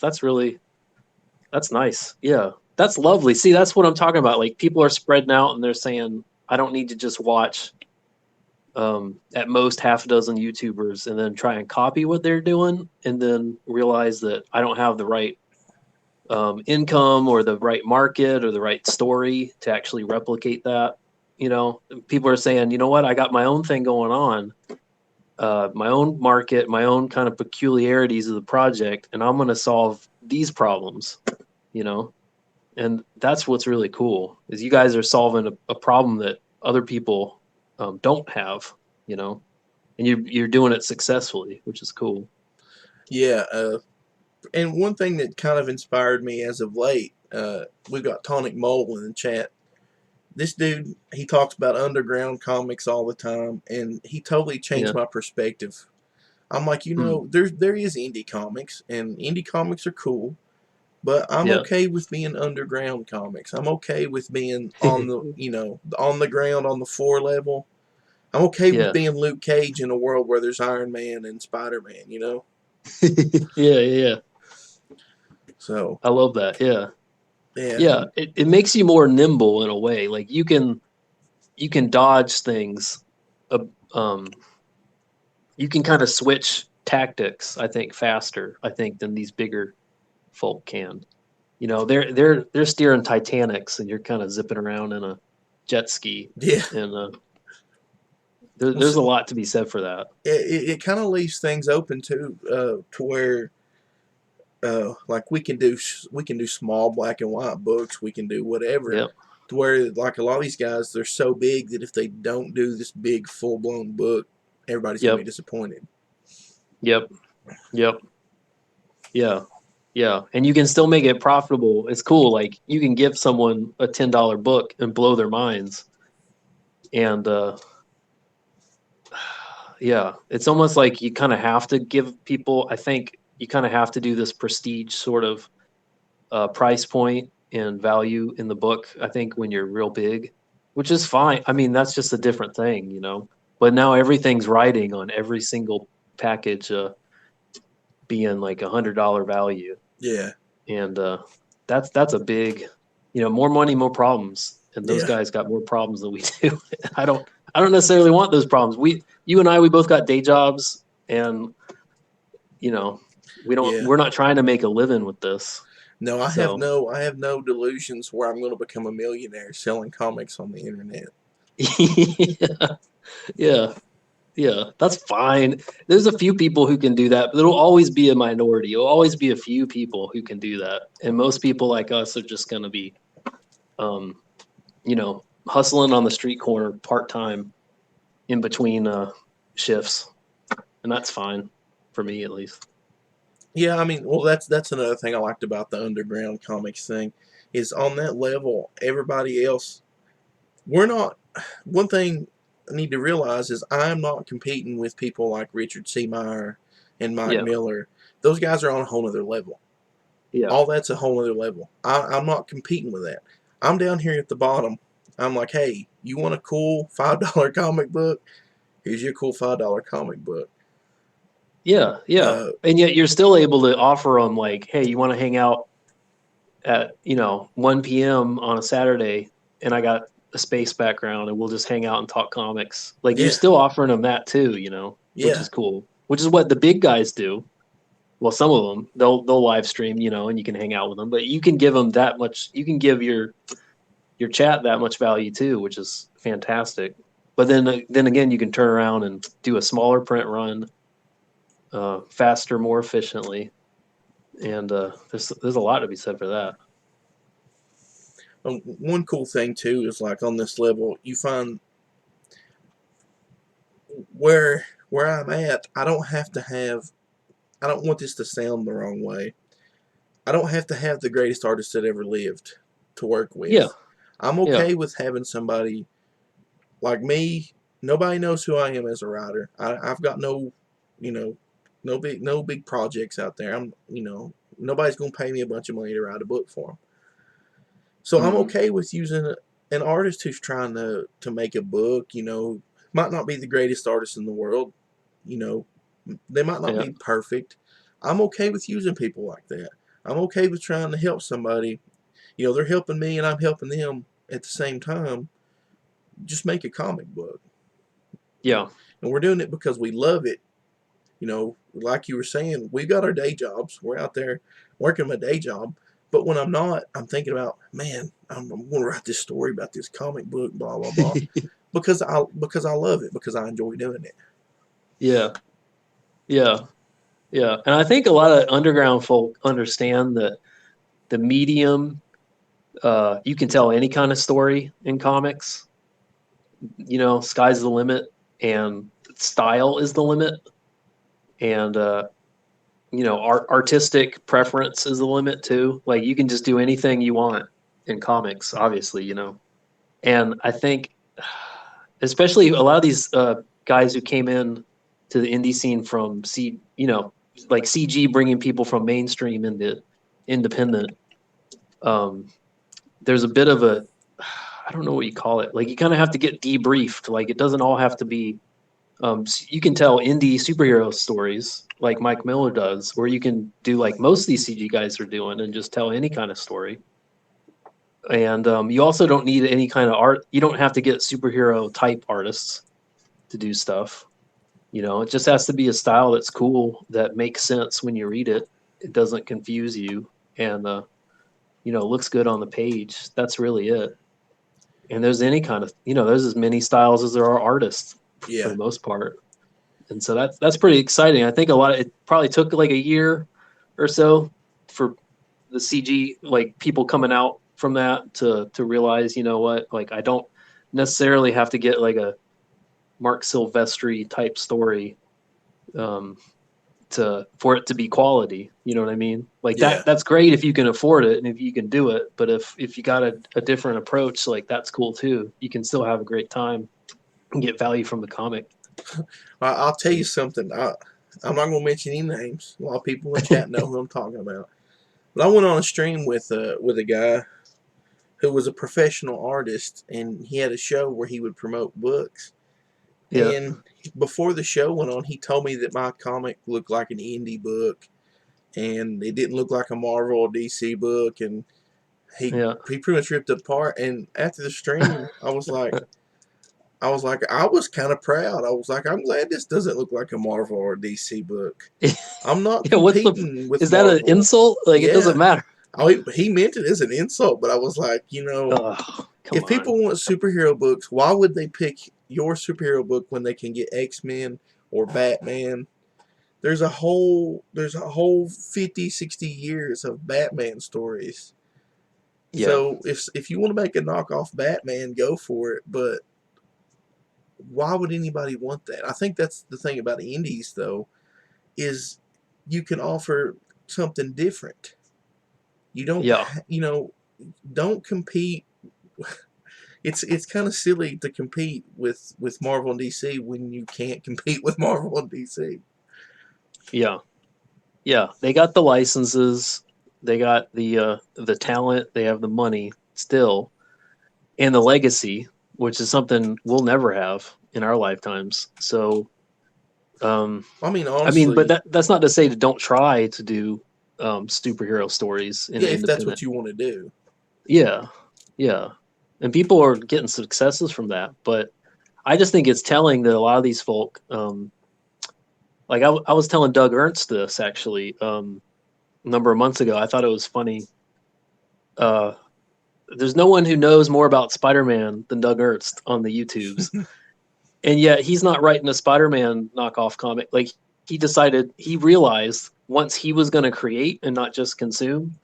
[SPEAKER 2] nice. Yeah. That's lovely. See, that's what I'm talking about. Like people are spreading out and they're saying, I don't need to just watch at most half a dozen YouTubers and then try and copy what they're doing and then realize that I don't have the right income or the right market or the right story to actually replicate that. You know, people are saying, you know what, I got my own thing going on, my own market, my own kind of peculiarities of the project, and I'm going to solve these problems, you know? And that's what's really cool is you guys are solving a problem that other people don't have, you know, and you're doing it successfully, which is cool.
[SPEAKER 1] yeah. And one thing that kind of inspired me as of late, we've got Tonic Mole in the chat. This dude, he talks about underground comics all the time, and he totally changed
[SPEAKER 2] Yeah.
[SPEAKER 1] my perspective. I'm like,
[SPEAKER 2] Hmm.
[SPEAKER 1] there is indie comics, and indie comics are cool, but I'm
[SPEAKER 2] Yeah.
[SPEAKER 1] okay with being underground comics. I'm okay with being on the ground on the floor level. I'm okay with
[SPEAKER 2] Yeah.
[SPEAKER 1] being Luke Cage in a world where there's Iron Man and Spider Man.
[SPEAKER 2] Yeah. Yeah.
[SPEAKER 1] So
[SPEAKER 2] I love that. Yeah.
[SPEAKER 1] yeah,
[SPEAKER 2] Yeah. It makes you more nimble in a way. Like you can dodge things. Uh, um, you can kind of switch tactics, I think, faster, I think, than these bigger folk can. You know, they're steering Titanics and you're kind of zipping around in a jet ski.
[SPEAKER 1] yeah.
[SPEAKER 2] And
[SPEAKER 1] Well,
[SPEAKER 2] there's a lot to be said for that.
[SPEAKER 1] it kind of leaves things open too, to where like we can do small black and white books, we can do whatever,
[SPEAKER 2] Yep.
[SPEAKER 1] to where like a lot of these guys, they're so big that if they don't do this big full blown book, everybody's gonna be
[SPEAKER 2] Yep.
[SPEAKER 1] disappointed.
[SPEAKER 2] Yep. Yep. Yeah. Yeah. And you can still make it profitable. It's cool. Like you can give someone a $10 book and blow their minds. And yeah, it's almost like you kind of have to give people, I think you kind of have to do this prestige sort of price point and value in the book, I think, when you're real big, which is fine. I mean, that's just a different thing, you know. But now everything's riding on every single package being like $100 value.
[SPEAKER 1] Yeah,
[SPEAKER 2] And that's a big, you know, more money, more problems. And those
[SPEAKER 1] yeah,
[SPEAKER 2] guys got more problems than we do. I don't necessarily want those problems. You and I, we both got day jobs, and you know,
[SPEAKER 1] yeah.
[SPEAKER 2] we're not trying to make a living with this.
[SPEAKER 1] No, I have
[SPEAKER 2] So
[SPEAKER 1] no, I have no delusions where I'm going to become a millionaire selling comics on the internet.
[SPEAKER 2] yeah, yeah, yeah, that's fine. There's a few people who can do that, but it'll always be a minority. It'll always be a few people who can do that, and most people like us are just going to be, um, you know, hustling on the street corner part time in between shifts, and that's fine for me at least.
[SPEAKER 1] Yeah, I mean, well, that's another thing I liked about the underground comics thing, is on that level, everybody else, we're not. One thing I need to realize is I'm not competing with people like Richard C. Meyer and Mike
[SPEAKER 2] Yeah,
[SPEAKER 1] Miller. Those guys are on a whole other level.
[SPEAKER 2] yeah,
[SPEAKER 1] All that's a whole other level. I'm not competing with that. I'm down here at the bottom. I'm like, hey, you want a cool $5 comic book? Here's your cool $5 comic book.
[SPEAKER 2] yeah, yeah.
[SPEAKER 1] Uh,
[SPEAKER 2] And yet you're still able to offer them like, hey, you want to hang out at 1 p.m. on a Saturday, and I got a space background, and we'll just hang out and talk comics. Like you're
[SPEAKER 1] yeah,
[SPEAKER 2] still offering them that too, which
[SPEAKER 1] yeah,
[SPEAKER 2] is cool. Which is what the big guys do, well, some of them they'll live stream, and you can hang out with them. But you can give them that much. You can give your chat that much value too, which is fantastic. But then again, you can turn around and do a smaller print run, faster, more efficiently, and there's a lot to be said for that.
[SPEAKER 1] One cool thing too is like on this level, you find where I'm at, I don't want this to sound the wrong way. I don't have to have the greatest artist that ever lived to work with.
[SPEAKER 2] Yeah.
[SPEAKER 1] I'm okay with having somebody like me. Nobody knows who I am as a writer. I've got no big projects out there. Nobody's gonna pay me a bunch of money to write a book for them. So I'm okay with using an artist who's trying to make a book. Might not be the greatest artist in the world. They might not be perfect. I'm okay with using people like that. I'm okay with trying to help somebody. They're helping me and I'm helping them at the same time. Just make a comic book.
[SPEAKER 2] Yeah.
[SPEAKER 1] And we're doing it because we love it. Like you were saying, we got our day jobs. We're out there working my day job. But when I'm not, I'm thinking about, man, I'm going to write this story about this comic book, blah, blah, blah. because I love it, because I enjoy doing it.
[SPEAKER 2] Yeah. Yeah. Yeah. And I think a lot of underground folk understand that the medium, you can tell any kind of story in comics. Sky's the limit, and style is the limit, and artistic preference is the limit too. Like you can just do anything you want in comics, obviously, And I think, especially a lot of these guys who came in to the indie scene from like CG, bringing people from mainstream into independent. There's a bit of a, I don't know what you call it. Like you kind of have to get debriefed. Like it doesn't all have to be. You can tell indie superhero stories like Mike Miller does, where you can do like most of these CG guys are doing, and just tell any kind of story. And you also don't need any kind of art. You don't have to get superhero type artists to do stuff. It just has to be a style that's cool, that makes sense when you read it. It doesn't confuse you, and looks good on the page. That's really it. And there's any kind of, there's as many styles as there are artists for the most part. And so that's pretty exciting. I think it probably took like a year or so for the CG, like people coming out from that to realize, like I don't necessarily have to get like a Mark Silvestri type story for it to be quality. You know what I mean? Like that's great if you can afford it and if you can do it. But if you got a different approach, like that's cool too. You can still have a great time and get value from the comic.
[SPEAKER 1] I'll tell you something. I'm not going to mention any names. A lot of people in the chat know who I'm talking about. But I went on a stream with a guy who was a professional artist, and he had a show where he would promote books. Yeah. And before the show went on, he told me that my comic looked like an indie book, and it didn't look like a Marvel or DC book, and he pretty much ripped it apart. And after the stream, I was kind of proud. I was like, I'm glad this doesn't look like a Marvel or DC book. I'm not competing with
[SPEAKER 2] Is
[SPEAKER 1] Marvel.
[SPEAKER 2] That an insult? Like, it doesn't matter.
[SPEAKER 1] He meant it as an insult, but I was like, if people want superhero books, why would they pick your superhero book when they can get X-Men or Batman? There's a whole 50, 60 years of Batman stories. Yeah. So if you want to make a knockoff Batman, go for it, but why would anybody want that? I think that's the thing about the indies, though, is you can offer something different. You don't, don't compete. It's kind of silly to compete with Marvel and DC when you can't compete with Marvel and DC.
[SPEAKER 2] Yeah, they got the licenses, they got the talent, they have the money still, and the legacy, which is something we'll never have in our lifetimes. So, honestly, but that's not to say to don't try to do superhero stories.
[SPEAKER 1] If that's what you want to do.
[SPEAKER 2] Yeah, and people are getting successes from that. But I just think it's telling that a lot of these folk, Like I was telling Doug Ernst this actually a number of months ago. I thought it was funny. Uh, there's no one who knows more about Spider-Man than Doug Ernst on the YouTubes, and yet he's not writing a Spider-Man knockoff comic. Like he realized once he was going to create and not just consume,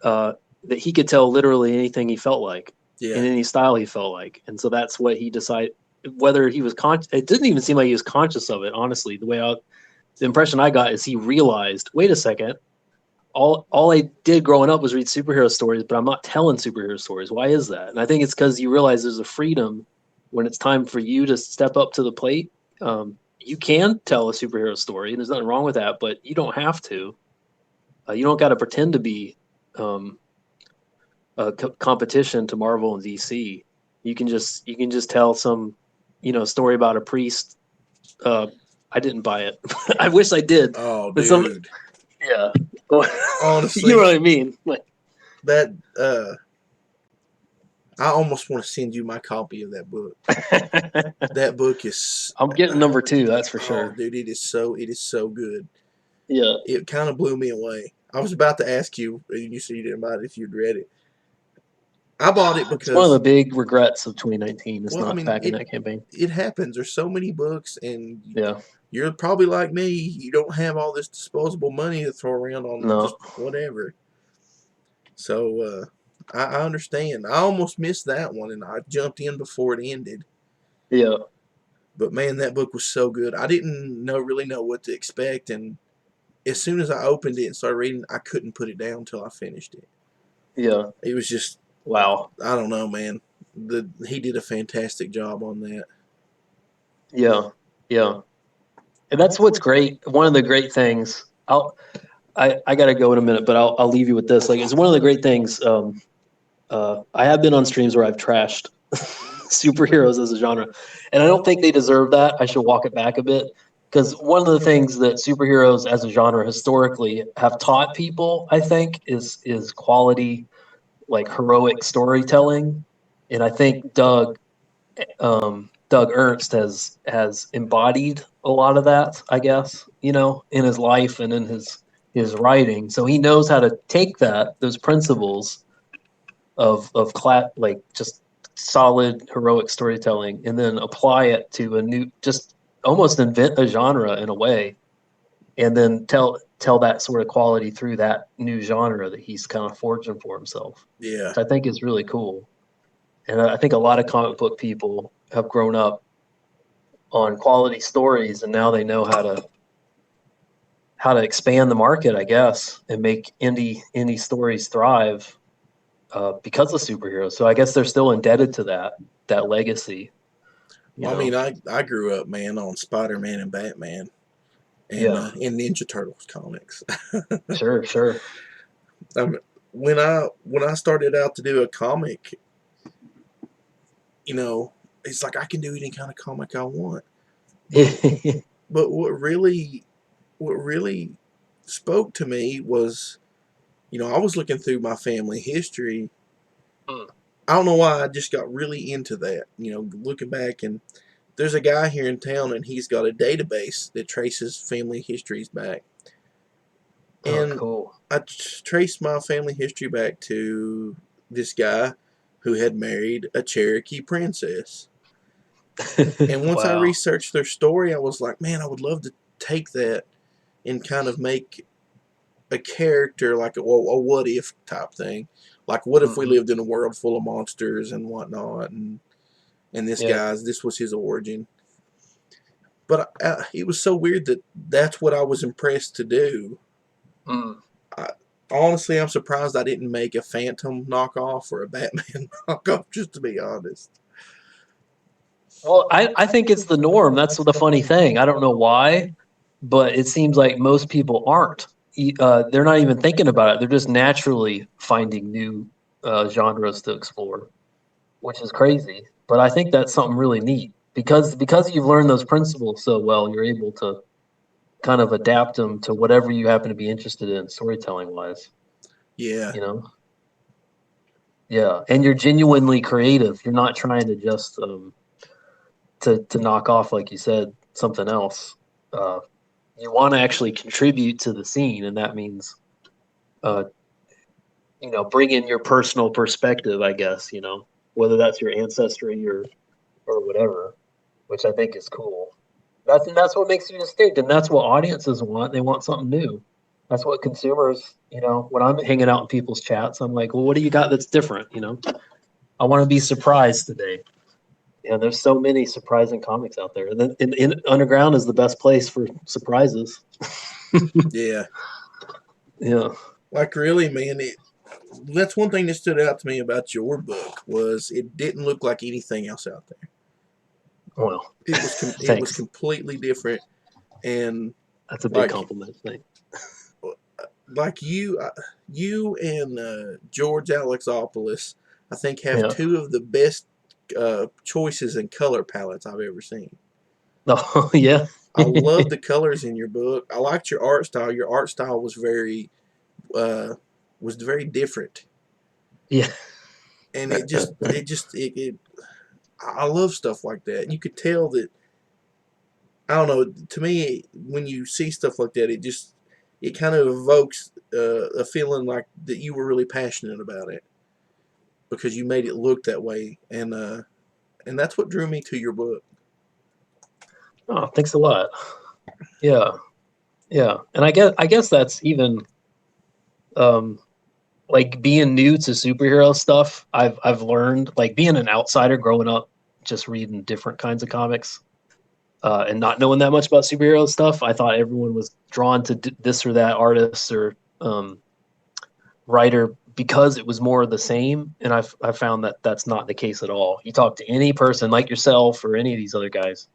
[SPEAKER 2] that he could tell literally anything he felt like in
[SPEAKER 1] Yeah.
[SPEAKER 2] any style he felt like, and so that's what he decided. Whether he was it didn't even seem like he was conscious of it. Honestly, the impression I got is he realized, wait a second, all I did growing up was read superhero stories, but I'm not telling superhero stories. Why is that? And I think it's because you realize there's a freedom when it's time for you to step up to the plate. You can tell a superhero story, and there's nothing wrong with that, but you don't have to. You don't got to pretend to be um, a competition to Marvel and DC. You can just tell some, story about a priest. I didn't buy it. I wish I did,
[SPEAKER 1] Oh,
[SPEAKER 2] but some,
[SPEAKER 1] dude.
[SPEAKER 2] yeah.
[SPEAKER 1] Honestly,
[SPEAKER 2] You know what I mean? Like,
[SPEAKER 1] that I almost want to send you my copy of that book. That book is.
[SPEAKER 2] I'm getting number 2, that's for
[SPEAKER 1] Oh,
[SPEAKER 2] sure.
[SPEAKER 1] dude, it is so good.
[SPEAKER 2] Yeah.
[SPEAKER 1] It kind of blew me away. I was about to ask you, and you said you didn't buy it if you'd read it. I bought it
[SPEAKER 2] It's one of the
[SPEAKER 1] because,
[SPEAKER 2] big regrets of 2019 is
[SPEAKER 1] well, I
[SPEAKER 2] not
[SPEAKER 1] mean,
[SPEAKER 2] backing that campaign.
[SPEAKER 1] it happens. There's so many books, and
[SPEAKER 2] Yeah.
[SPEAKER 1] you're probably like me. You don't have all this disposable money to throw around on just
[SPEAKER 2] No.
[SPEAKER 1] whatever. So I understand. I almost missed that one, and I jumped in before it ended.
[SPEAKER 2] Yeah.
[SPEAKER 1] But man, that book was so good. I didn't really know what to expect, and as soon as I opened it and started reading, I couldn't put it down until I finished it.
[SPEAKER 2] Yeah.
[SPEAKER 1] It was just,
[SPEAKER 2] Wow.
[SPEAKER 1] I don't know, man. He did a fantastic job on that.
[SPEAKER 2] Yeah. Yeah. And that's what's great. One of the great things. I gotta go in a minute, but I'll leave you with this. Like, it's one of the great things. I have been on streams where I've trashed superheroes as a genre, and I don't think they deserve that. I should walk it back a bit, because one of the things that superheroes as a genre historically have taught people, I think, is quality, like heroic storytelling, and I think Doug Ernst has embodied a lot of that, I guess, in his life and in his writing. So he knows how to take those principles like just solid heroic storytelling, and then apply it to a new, just almost invent a genre in a way, and then tell that sort of quality through that new genre that he's kind of forging for himself,
[SPEAKER 1] Yeah.
[SPEAKER 2] which I think is really cool. And I think a lot of comic book people have grown up on quality stories, and now they know how to expand the market, I guess, and make indie stories thrive, because of superheroes. So I guess they're still indebted to that legacy. You
[SPEAKER 1] Well, I mean,
[SPEAKER 2] know?
[SPEAKER 1] I grew up, man, on Spider-Man and Batman and
[SPEAKER 2] Yeah,
[SPEAKER 1] in Ninja Turtles comics.
[SPEAKER 2] sure, sure.
[SPEAKER 1] I mean, when I started out to do a comic, it's like I can do any kind of comic I want. But but what really spoke to me was, I was looking through my family history.
[SPEAKER 2] Hmm.
[SPEAKER 1] I don't know why I just got really into that. Looking back, and there's a guy here in town, and he's got a database that traces family histories back.
[SPEAKER 2] Oh,
[SPEAKER 1] And
[SPEAKER 2] cool.
[SPEAKER 1] I traced my family history back to this guy who had married a Cherokee princess. And once I
[SPEAKER 2] Wow.
[SPEAKER 1] researched their story, I was like, man, I would love to take that and kind of make a character like a what if type thing. Like, what if we
[SPEAKER 2] Hmm.
[SPEAKER 1] lived in a world full of monsters and whatnot, and
[SPEAKER 2] Yeah.
[SPEAKER 1] this was his origin. But it was so weird that that's what I was impressed to do.
[SPEAKER 2] Mm.
[SPEAKER 1] I, honestly, I'm surprised I didn't make a Phantom knockoff or a Batman knockoff, just to be honest.
[SPEAKER 2] Well, I think it's the norm. That's the funny thing. I don't know why, but it seems like most people aren't. They're not even thinking about it. They're just naturally finding new genres to explore, which is crazy. But I think that's something really neat, because you've learned those principles so well. You're able to kind of adapt them to whatever you happen to be interested in, storytelling wise.
[SPEAKER 1] Yeah,
[SPEAKER 2] You know, yeah, and you're genuinely creative. You're not trying to just to knock off, like you said, something else. Uh, you want to actually contribute to the scene, and that means, bring in your personal perspective, I guess, whether that's your ancestry or whatever, which I think is cool. That's what makes you distinct, and that's what audiences want. They want something new. That's what consumers, when I'm hanging out in people's chats, I'm like, well, what do you got that's different? I want to be surprised today. And there's so many surprising comics out there. And then in Underground is the best place for surprises.
[SPEAKER 1] Yeah.
[SPEAKER 2] Yeah.
[SPEAKER 1] Like, really, man, that's one thing that stood out to me about your book was it didn't look like anything else out there.
[SPEAKER 2] Well,
[SPEAKER 1] it was completely different, and
[SPEAKER 2] that's a big compliment. Thanks.
[SPEAKER 1] Like you and George Alexopoulos, I think, have two of the best choices in color palettes I've ever seen.
[SPEAKER 2] Oh yeah.
[SPEAKER 1] I love the colors in your book. I liked your art style. Your art style was very different.
[SPEAKER 2] Yeah.
[SPEAKER 1] And I love stuff like that. You could tell that, I don't know, to me, when you see stuff like that, it kind of evokes a feeling like that you were really passionate about it because you made it look that way, and that's what drew me to your book.
[SPEAKER 2] Oh, thanks a lot. Yeah, and I guess that's even like being new to superhero stuff. I've learned, like, being an outsider growing up, just reading different kinds of comics. And not knowing that much about superhero stuff, I thought everyone was drawn to this or that artist or writer because it was more of the same. And I've found that that's not the case at all. You talk to any person like yourself or any of these other guys,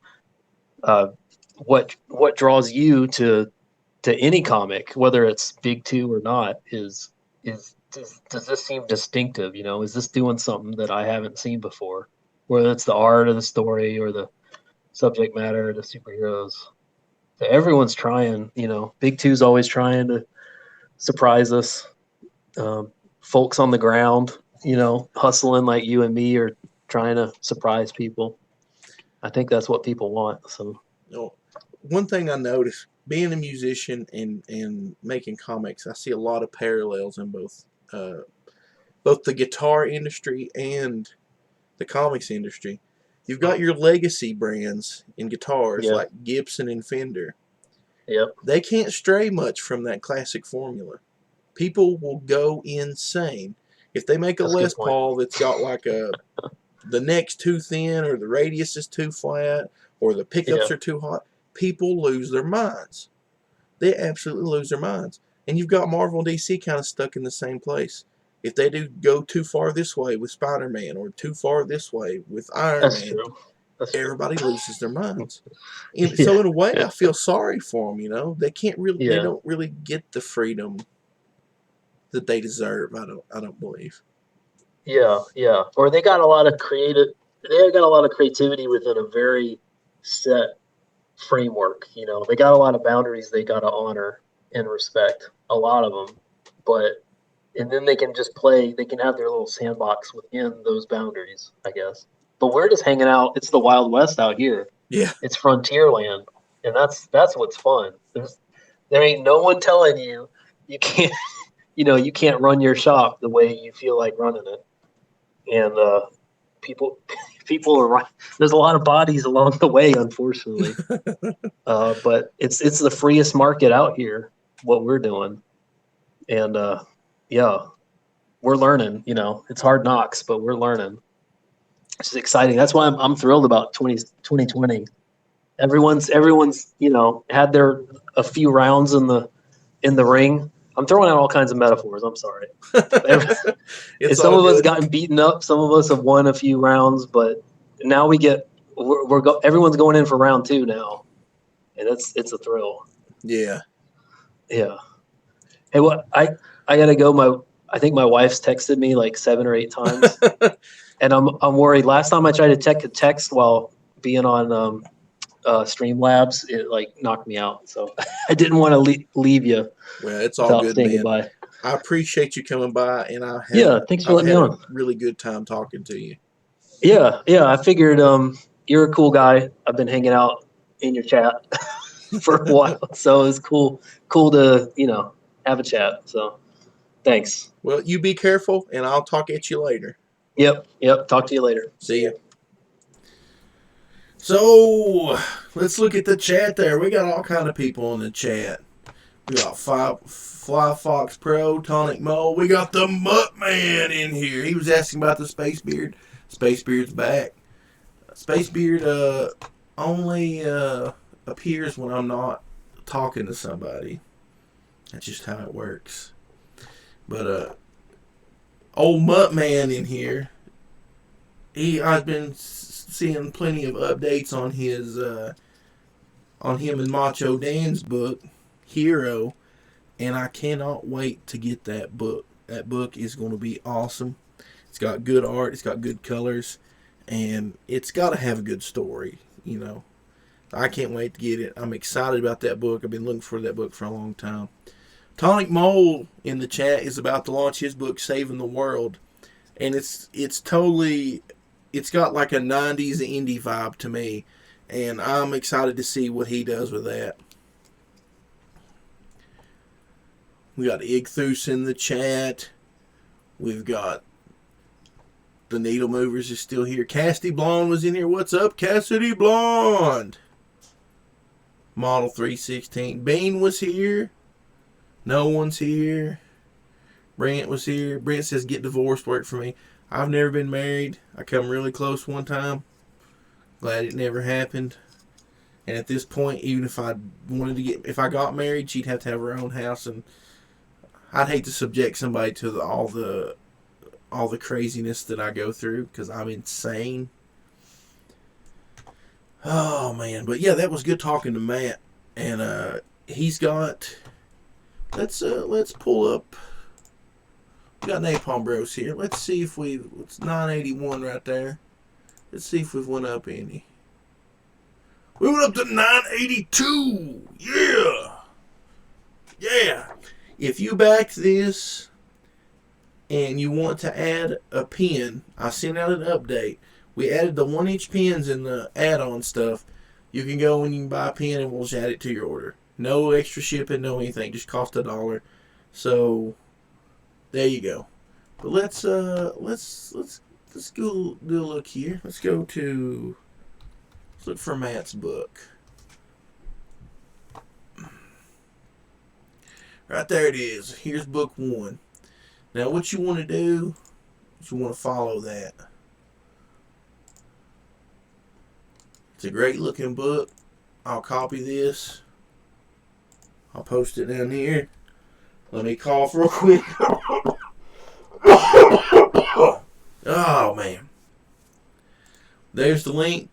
[SPEAKER 2] what draws you to any comic, whether it's big two or not, is does this seem distinctive? Is this doing something that I haven't seen before? Whether it's the art or the story or the subject matter, the superheroes. So everyone's trying, Big Two's always trying to surprise us. Folks on the ground, hustling like you and me, are trying to surprise people. I think that's what people want. So,
[SPEAKER 1] one thing I noticed, being a musician and making comics, I see a lot of parallels in both the guitar industry and the comics industry. You've got your legacy brands in guitars like Gibson and Fender.
[SPEAKER 2] Yep.
[SPEAKER 1] They can't stray much from that classic formula. People will go insane if they make a Les Paul that's got like the neck's too thin, or the radius is too flat, or the pickups are too hot. People lose their minds. They absolutely lose their minds. And you've got Marvel and DC kind of stuck in the same place. If they do go too far this way with Spider-Man or too far this way with Iron Man, everybody loses their minds. And so in a way, I feel sorry for them. They can't really, they don't really get the freedom that they deserve. I don't believe.
[SPEAKER 2] Yeah. Or they got a lot of creativity within a very set framework. They got a lot of boundaries they got to honor and respect, a lot of them, and then they can just play. They can have their little sandbox within those boundaries, I guess. But we're just hanging out. It's the Wild West out here.
[SPEAKER 1] Yeah,
[SPEAKER 2] it's frontier land, and that's what's fun. There ain't no one telling you can't, you can't run your shop the way you feel like running it. And people are right. There's a lot of bodies along the way, unfortunately. But it's the freest market out here, what we're doing. And we're learning. It's hard knocks, but we're learning. It's exciting. That's why I'm thrilled about 2020. Everyone's had a few rounds in the ring. I'm throwing out all kinds of metaphors. I'm sorry. Some of us gotten beaten up. Some of us have won a few rounds, but now everyone's going in for round 2 now, and it's a thrill.
[SPEAKER 1] Yeah.
[SPEAKER 2] Hey, I gotta go. I think my wife's texted me like 7 or 8 times, and I'm worried. Last time I tried to text while being on Streamlabs, it like knocked me out. So I didn't want to leave you.
[SPEAKER 1] Well, it's all good, man.
[SPEAKER 2] Goodbye.
[SPEAKER 1] I appreciate you coming by, and
[SPEAKER 2] thanks for letting me on.
[SPEAKER 1] Really good time talking to you.
[SPEAKER 2] Yeah. I figured you're a cool guy. I've been hanging out in your chat. for a while. So it was cool to have a chat. So thanks.
[SPEAKER 1] Well, you be careful, and I'll talk at you later.
[SPEAKER 2] Yep. Talk to you later.
[SPEAKER 1] See ya. So let's look at the chat there. We got all kind of people in the chat. We got Fly Fox Pro, Tonic Mole. We got the Mutt Man in here. He was asking about the Space Beard. Space Beard's back. Space Beard only appears when I'm not talking to somebody. That's just how it works. But old Mutt Man in here. I've been seeing plenty of updates on his on him and Macho Dan's book, Hero, and I cannot wait to get that book. That book is going to be awesome. It's got good art, it's got good colors, and it's got to have a good story, I can't wait to get it. I'm excited about that book. I've been looking for that book for a long time. Tonic Mole in the chat is about to launch his book, Saving the World, and it's got like a 90s indie vibe to me, and I'm excited to see what he does with that. We got Igthus in the chat. We've got the Needle Movers is still here. Cassidy Blonde was in here. What's up, Cassidy Blonde? Model 316. Bean was here. No one's here. Brent was here. Brent says, get divorced, work for me. I've never been married. I come really close one time. Glad it never happened. And at this point, even if I got married, she'd have to have her own house, and I'd hate to subject somebody to all the craziness that I go through, because I'm insane. Oh man, but yeah, that was good talking to Matt, and he's got. Let's pull up. We got Napalm Bros here. Let's see if it's 981 right there. Let's see if we've went up any. We went up to 982. Yeah. If you back this and you want to add a pin, I sent out an update. We added the 1-inch pins in the add-on stuff. You can go and you can buy a pin and we'll just add it to your order. No extra shipping, no anything. Just cost $1. So there you go. But let's go do a look here. Let's look for Matt's book. Right there it is. Here's book 1. Now what you want to do is you want to follow that. It's a great looking book. I'll copy this. I'll post it down here. Let me cough real quick. Oh man. There's the link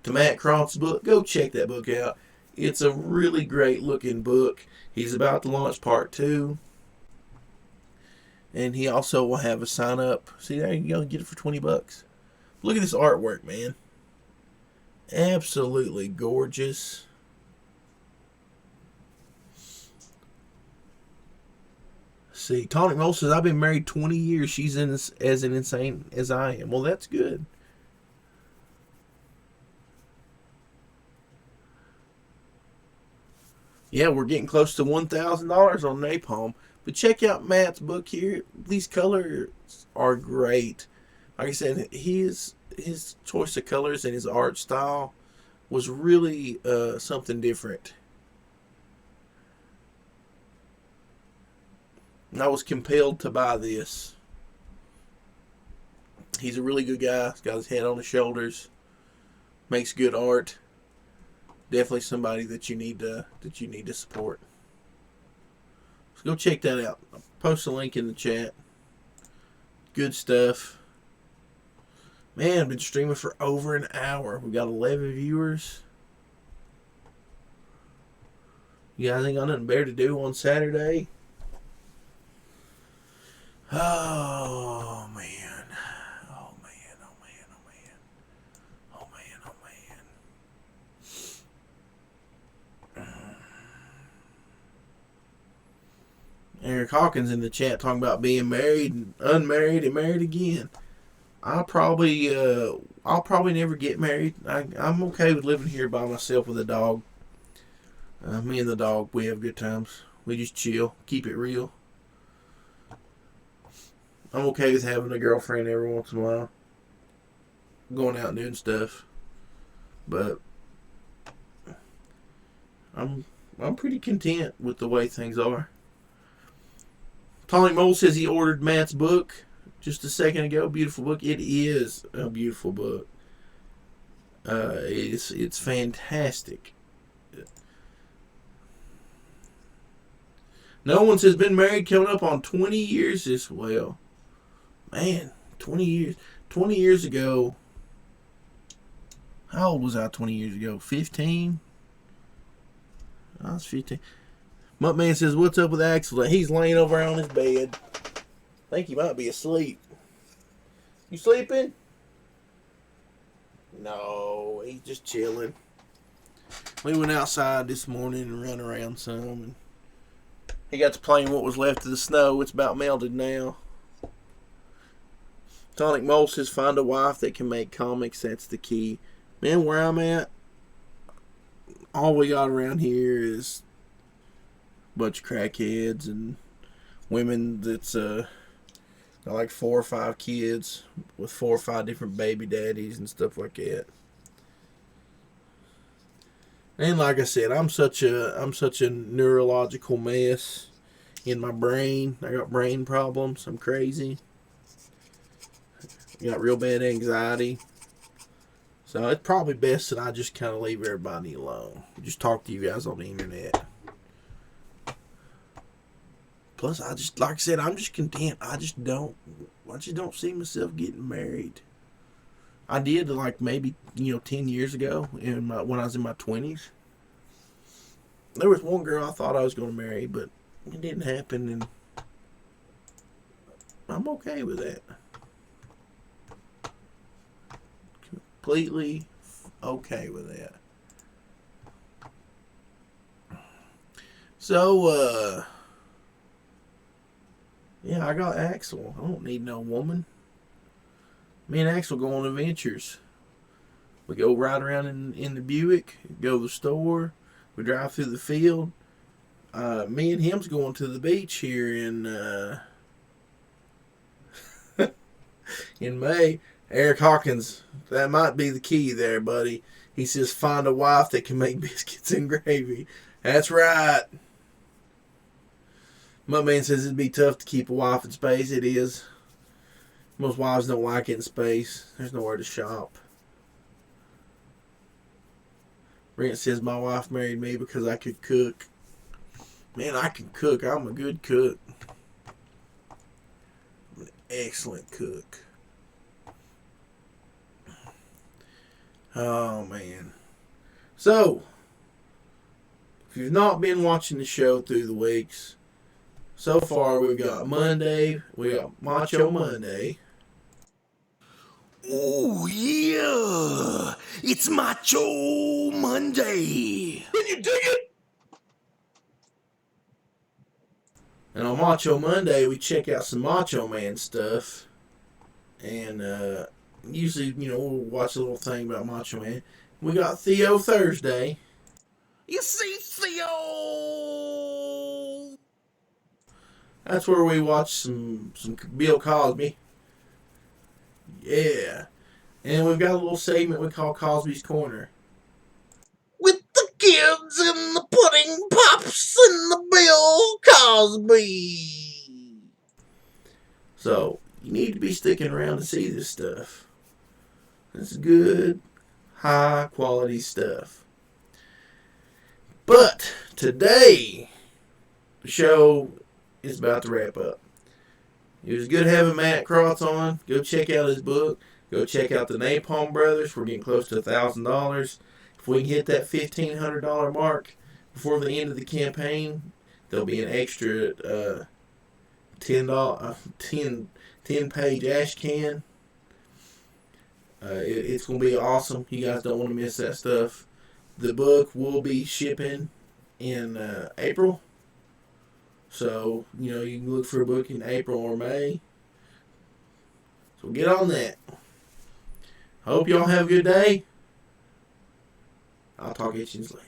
[SPEAKER 1] to Matt Crotts' book. Go check that book out. It's a really great looking book. He's about to launch part 2. And he also will have a sign up. See, there you go. Get it for $20. Look at this artwork, man. Absolutely gorgeous. See, Tonic Mole says, I've been married 20 years. She's as insane as I am. Well, that's good. Yeah, we're getting close to $1,000 on Napalm. But check out Matt's book here. These colors are great. Like I said, his choice of colors and his art style was really something different. And I was compelled to buy this. He's a really good guy. He's got his head on his shoulders. Makes good art. Definitely somebody that you need to support. So go check that out. I'll post a link in the chat. Good stuff. Man, I've been streaming for over an hour. We got 11 viewers. You guys ain't got nothing better to do on Saturday? Oh man. Oh man. Oh man. Oh man. Oh man. Oh man. Eric Hawkins in the chat talking about being married and unmarried and married again. I'll probably never get married. I'm okay with living here by myself with a dog. Me and the dog, we have good times. We just chill, keep it real. I'm okay with having a girlfriend every once in a while, going out and doing stuff, but I'm pretty content with the way things are. Tony Mole says he ordered Matt's book just a second ago. Beautiful book. It is a beautiful book. It's fantastic. No one says been married coming up on 20 years as well. Man, 20 years. 20 years ago. How old was I 20 years ago? 15? I was 15. Muttman says, what's up with Axel? He's laying over on his bed. I think he might be asleep. You sleeping? No, he's just chilling. We went outside this morning and run around some. And he got to play in what was left of the snow. It's about melted now. Tonic Mole says, find a wife that can make comics. That's the key. Man, where I'm at, all we got around here is bunch of crackheads and women that's got like 4 or 5 kids with 4 or 5 different baby daddies and stuff like that. And like I said, I'm such a neurological mess in my brain. I got brain problems. I'm crazy. I got real bad anxiety. So it's probably best that I just kind of leave everybody alone. Just talk to you guys on the internet. Plus, I just, like I said, I'm just content. I just don't see myself getting married. I did, like, maybe, 10 years ago when I was in my 20s. There was one girl I thought I was going to marry, but it didn't happen, and I'm okay with that. Completely okay with that. So, yeah, I got Axel. I don't need no woman. Me and Axel go on adventures. We go ride around in the Buick, go to the store, we drive through the field. Me and him's going to the beach here in in May. Eric Hawkins, that might be the key there, buddy. He says find a wife that can make biscuits and gravy. That's right. My man says it'd be tough to keep a wife in space. It is. Most wives don't like it in space. There's nowhere to shop. Brent says my wife married me because I could cook. Man, I can cook. I'm a good cook. I'm an excellent cook. Oh, man. So, if you've not been watching the show through the weeks, so far we've got Monday, we got Macho Monday. Oh, yeah. It's Macho Monday. Can you dig it? And on Macho Monday, we check out some Macho Man stuff. And usually, we'll watch a little thing about Macho Man. We got Theo Thursday. You see, Theo! That's where we watch some Bill Cosby. Yeah. And we've got a little segment we call Cosby's Corner. With the kids and the pudding pops and the Bill Cosby. So, you need to be sticking around to see this stuff. It's good, high quality stuff. But today, the show is about to wrap up. It was good having Matt Crotts on. Go check out his book. Go check out the Napalm Brothers. We're getting close to $1,000. If we can hit that $1,500 mark before the end of the campaign, there'll be an extra $10-page ash can. It's going to be awesome. You guys don't want to miss that stuff. The book will be shipping in April. So, you can look for a book in April or May. So get on that. Hope y'all have a good day. I'll talk to you later.